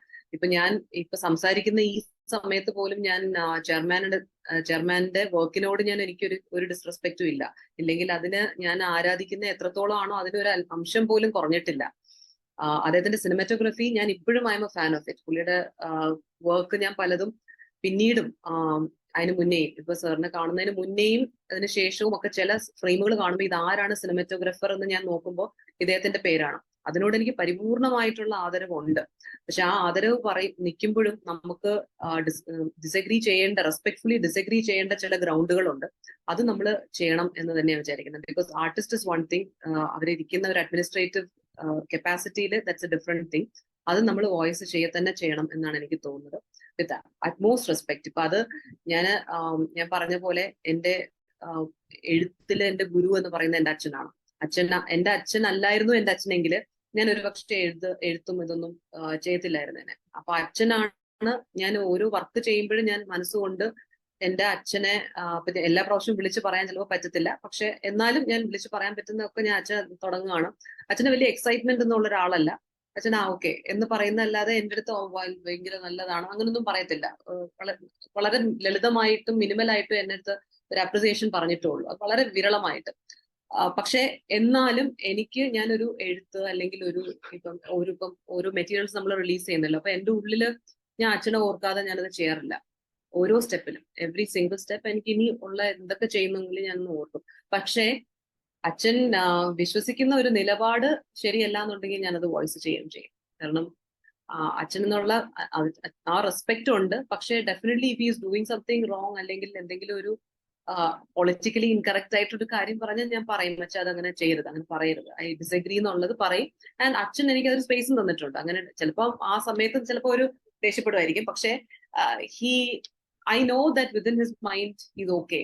ഞാൻ സംസാരിക്കുന്ന ഈ സമയത്ത് പോലും ഞാൻ ചെയർമാന്റെ വർക്കിനോട് എനിക്കൊരു ഡിസ്റെസ്പെക്റ്റും ഇല്ല. ഇല്ലെങ്കിൽ അതിന് ഞാൻ ആരാധിക്കുന്ന എത്രത്തോളം ആണോ അതിനൊരു അംശം പോലും കുറഞ്ഞിട്ടില്ല. അദ്ദേഹത്തിന്റെ സിനിമാറ്റോഗ്രഫി ഞാൻ ഇപ്പോഴും I M A fan of it. പുള്ളിയുടെ വർക്ക് ഞാൻ പലതും പിന്നീടും അതിന് മുന്നേയും, ഇപ്പൊ സാറിനെ കാണുന്നതിന് മുന്നേയും അതിന് ശേഷവും ഒക്കെ ചില ഫ്രെയിമുകൾ കാണുമ്പോൾ ഇതാരാണ് സിനിമാറ്റോഗ്രാഫർ എന്ന് ഞാൻ നോക്കുമ്പോൾ ഇദ്ദേഹത്തിന്റെ പേരാണ്. അതിനോട് എനിക്ക് പരിപൂർണമായിട്ടുള്ള ആദരവുണ്ട്. പക്ഷെ ആ ആദരവ് നിൽക്കുമ്പോഴും നമുക്ക് ഡിസഗ്രി ചെയ്യേണ്ട, റെസ്പെക്ട്ഫുള്ളി ഡിസഗ്രി ചെയ്യേണ്ട ചില ഗ്രൗണ്ടുകളുണ്ട്. അത് നമ്മൾ ചെയ്യണം എന്ന് തന്നെയാണ് വിചാരിക്കുന്നത്. Because artist is one thing, അവരിയ്ക്കുന്ന ഒരു അഡ്മിനിസ്ട്രേറ്റീവ് കപ്പാസിറ്റിയിൽ ദാറ്റ്സ് എ ഡിഫറെന്റ് തിങ്. അത് നമ്മൾ വോയിസ് തന്നെ ചെയ്യണം എന്നാണ് എനിക്ക് തോന്നുന്നത്. With utmost respect. ഇപ്പൊ അത് ഞാൻ പറഞ്ഞ പോലെ എന്റെ എഴുത്തില് എന്റെ ഗുരു എന്ന് പറയുന്നത് എന്റെ അച്ഛനാണ്. എന്റെ അച്ഛൻ അല്ലായിരുന്നു എന്റെ അച്ഛനെങ്കിൽ ഞാൻ ഒരു പക്ഷേ എഴുത്തും ഇതൊന്നും ചെയ്യത്തില്ലായിരുന്നു എന്നെ. അപ്പൊ അച്ഛനാണ് ഞാൻ ഓരോ വർക്ക് ചെയ്യുമ്പോഴും ഞാൻ മനസ്സുകൊണ്ട് എന്റെ അച്ഛനെ എല്ലാ പ്രാവശ്യവും വിളിച്ച് പറയാൻ ചിലപ്പോൾ പറ്റത്തില്ല, പക്ഷെ എന്നാലും ഞാൻ വിളിച്ച് പറയാൻ പറ്റുന്നതൊക്കെ ഞാൻ അച്ഛൻ തുടങ്ങുകയാണ്. അച്ഛന് വലിയ എക്സൈറ്റ്മെന്റ് എന്നുള്ള ഒരാളല്ല. അച്ഛൻ ഓക്കെ എന്ന് പറയുന്നതല്ലാതെ എന്റെ അടുത്ത് ഭയങ്കര നല്ലതാണ് അങ്ങനൊന്നും പറയത്തില്ല. വളരെ ലളിതമായിട്ടും മിനിമലായിട്ടും എന്റെ അടുത്ത് ഒരു അപ്രിസിയേഷൻ പറഞ്ഞിട്ടുള്ളൂ, അത് വളരെ വിരളമായിട്ട്. പക്ഷെ എന്നാലും എനിക്ക് ഞാനൊരു എഴുത്ത് അല്ലെങ്കിൽ ഇപ്പം ഓരോ മെറ്റീരിയൽസ് നമ്മൾ റിലീസ് ചെയ്യുന്നല്ലോ, അപ്പൊ എന്റെ ഉള്ളില് ഞാൻ അച്ഛനെ ഓർക്കാതെ ഞാനത് ചെയ്യാറില്ല. ഓരോ സ്റ്റെപ്പിലും എവറി സിംഗിൾ സ്റ്റെപ്പ് എനിക്ക് ഇനി ഉള്ള എന്തൊക്കെ ചെയ്യുന്നെങ്കിൽ ഞാനൊന്ന് ഓർക്കും. പക്ഷേ അച്ഛൻ വിശ്വസിക്കുന്ന ഒരു നിലപാട് ശരിയല്ല എന്നുണ്ടെങ്കിൽ ഞാനത് വോയിസ് ചെയ്യും. കാരണം അച്ഛൻ എന്നുള്ള ആ റെസ്പെക്ട് ഉണ്ട്. പക്ഷേ definitely if is doing something wrong അല്ലെങ്കിൽ എന്തെങ്കിലും ഒരു പൊളിറ്റിക്കലി ഇൻകറക്റ്റ് ആയിട്ടൊരു കാര്യം പറഞ്ഞാൽ ഞാൻ പറയും, പക്ഷെ അതങ്ങനെ ചെയ്യരുത്, അങ്ങനെ പറയരുത്, ഐ ഡിസഗ്രി എന്നുള്ളത് പറയും. ആൻഡ് അച്ഛൻ എനിക്ക് അതൊരു സ്പേസും തന്നിട്ടുണ്ട്. അങ്ങനെ ചിലപ്പോൾ ആ സമയത്ത് ചിലപ്പോൾ ഒരു ദേഷ്യപ്പെടുമായിരിക്കും, പക്ഷെ I know that within his mind is okay.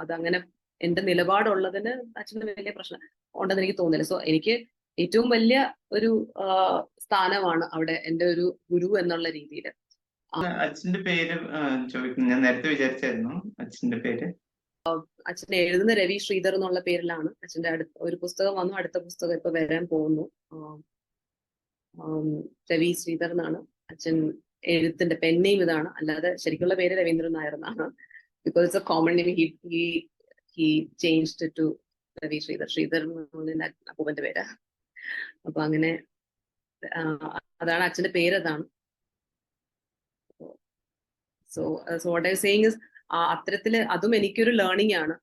അതങ്ങനെ എന്റെ നിലപാടുള്ളതിന് അച്ഛന് വലിയ പ്രശ്നം ഉണ്ടെന്ന് എനിക്ക് തോന്നില്ല. സോ എനിക്ക് ഏറ്റവും വലിയ ഒരു സ്ഥാനമാണ് അവിടെ എന്റെ ഒരു ഗുരു എന്നുള്ള രീതിയിൽ. അച്ഛന്റെ പേര് ചോദിക്കുന്നു, ഞാൻ നേരത്തെ വിചാരിച്ചായിരുന്നു അച്ഛന്റെ പേര്. അച്ഛൻ എഴുതുന്ന രവി ശ്രീധർ എന്നുള്ള പേരിലാണ്. അച്ഛന്റെ ഒരു പുസ്തകം വന്നു, അടുത്ത പുസ്തകം ഇപ്പൊ വരാൻ പോകുന്നു. രവി ശ്രീധർ എന്നാണ് അച്ഛൻ എഴുത്തിന്റെ പെൻനെയിം ഇതാണ്, അല്ലാതെ ശരിക്കുള്ള പേര് രവീന്ദ്രൻ നായർ എന്നാണ്. Because it's a common name, he changed it to Ravi Sreedhar. Sreedhar അപ്പൂപ്പന്റെ പേര്. അപ്പൊ അങ്ങനെ അതാണ് അച്ഛന്റെ പേര്, അതാണ്. So what I saying is അത്തരത്തില് അതും എനിക്കൊരു ലേണിംഗ് ആണ്.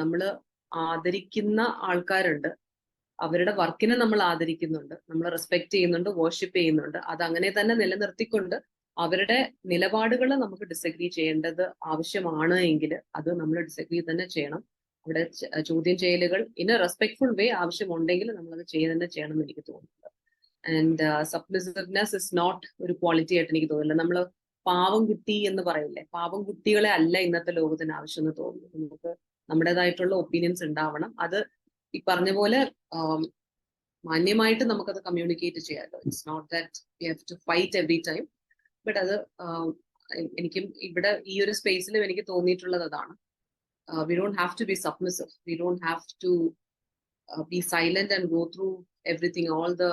നമ്മള് ആദരിക്കുന്ന ആൾക്കാരുണ്ട്, അവരുടെ വർക്കിനെ നമ്മൾ ആദരിക്കുന്നുണ്ട്, നമ്മൾ റെസ്പെക്ട് ചെയ്യുന്നുണ്ട്, വർഷിപ്പ് ചെയ്യുന്നുണ്ട്. അത് അങ്ങനെ തന്നെ നിലനിർത്തിക്കൊണ്ട് അവരുടെ നിലപാടുകൾ നമുക്ക് ഡിസഗ്രി ചെയ്യേണ്ടത് ആവശ്യമാണ് എങ്കിൽ അത് നമ്മൾ ഡിസഗ്രി തന്നെ ചെയ്യണം. അവിടെ ചോദ്യം ചെയ്യലുകൾ ഇൻ എ റെസ്പെക്ട്ഫുൾ വേ ആവശ്യമുണ്ടെങ്കിൽ നമ്മളത് തന്നെ ചെയ്യണം എന്ന് എനിക്ക് തോന്നുന്നുണ്ട്. ആൻഡ് സബ്മിസിവ്നെസ് ഇസ് നോട്ട് ഒരു ക്വാളിറ്റി ആയിട്ട് എനിക്ക് തോന്നുന്നില്ല. നമ്മൾ പാവം കുട്ടി എന്ന് പറയില്ലേ, പാവം കുട്ടികളെ അല്ല ഇന്നത്തെ ലോകത്തിന് ആവശ്യം എന്ന് തോന്നുന്നു. നമുക്ക് നമ്മുടേതായിട്ടുള്ള ഒപ്പീനിയൻസ് ഉണ്ടാവണം. അത് ഈ പറഞ്ഞ പോലെ മാന്യമായിട്ട് നമുക്കത് കമ്മ്യൂണിക്കേറ്റ് ചെയ്യാമല്ലോ. It's not that you have to fight every time. But അത് എനിക്കും ഇവിടെ ഈ ഒരു സ്പേസിലും എനിക്ക് തോന്നിയിട്ടുള്ളത് അതാണ്. We don't have to be submissive, we don't have to be silent and go through everything, all the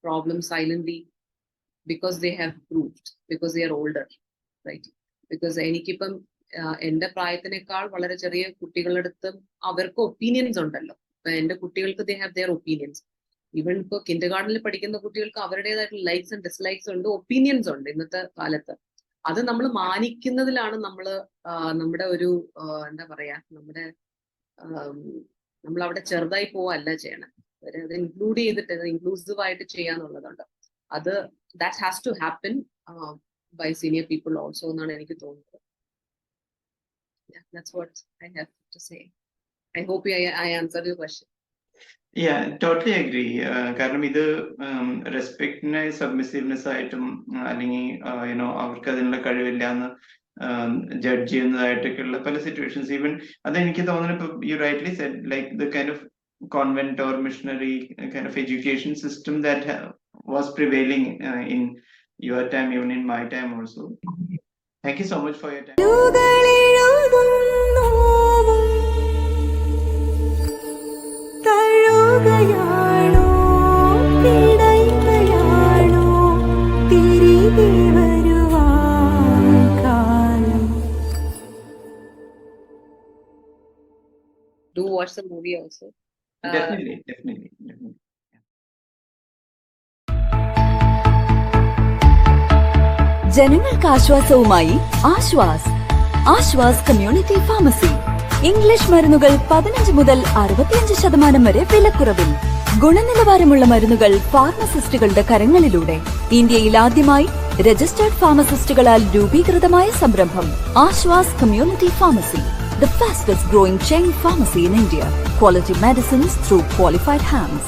problems silently because they have proved, because they are older, right? Because എനിക്കിപ്പം എന്റെ പ്രായത്തിനേക്കാൾ വളരെ ചെറിയ കുട്ടികളുടെ അടുത്ത് അവർക്ക് ഒപ്പീനിയൻസ് ഉണ്ടല്ലോ. എന്റെ കുട്ടികൾക്ക് they have their opinions. Even ഇപ്പൊ കിൻഡർ ഗാർഡനിൽ പഠിക്കുന്ന കുട്ടികൾക്ക് അവരുടേതായിട്ടുള്ള ലൈക്സ് ആൻഡ് ഡിസ്ലൈക്സ് ഉണ്ട്, ഒപ്പീനിയൻസ് ഉണ്ട് ഇന്നത്തെ കാലത്ത്. അത് നമ്മൾ മാനിക്കുന്നതിലാണ് നമ്മുടെ ഒരു എന്താ പറയാ, നമ്മൾ അവിടെ ചെറുതായി പോവല്ല ചെയ്യണം. അത് ഇൻക്ലൂഡ് ചെയ്തിട്ട് ഇൻക്ലൂസീവ് ആയിട്ട് ചെയ്യാന്നുള്ളതുണ്ട്. അത് that has to happen by senior people also എന്നാണ് എനിക്ക് തോന്നുന്നത്. Yeah, that's what I have to say. I hope I answered your question. Yeah, totally agree. കാരണം ഇത് റെസ്പെക്റ്റിനെ സബ്മിസീവ്നെസ് ആയിട്ടും അല്ലെങ്കിൽ അവർക്ക് അതിനുള്ള കഴിവില്ല എന്ന് ജഡ്ജ് ചെയ്യുന്നതായിട്ടൊക്കെയുള്ള പല സിറ്റുവേഷൻസ്. ഈവൻ അതെനിക്ക് തോന്നുന്നു ഇപ്പൊ you rightly said like the kind of convent or missionary kind of education system that was prevailing in your time, even in my time also. Thank you so much for your time. Do watch the movie also. Definitely. ജനങ്ങൾക്ക് ആശ്വാസവുമായി ആശ്വാസ് കമ്മ്യൂണിറ്റി ഫാർമസി. ഇംഗ്ലീഷ് മരുന്നുകൾ 15 മുതൽ 65% വരെ വിലക്കുറവിൽ. ഗുണനിലവാരമുള്ള മരുന്നുകൾ ഫാർമസിസ്റ്റുകളുടെ കരങ്ങളിലൂടെ. ഇന്ത്യയിൽ ആദ്യമായി രജിസ്റ്റേർഡ് ഫാർമസിസ്റ്റുകളാൽ രൂപീകൃതമായ സംരംഭം Aswas community pharmacy, the fastest growing chain pharmacy in India. Quality medicines through qualified hands.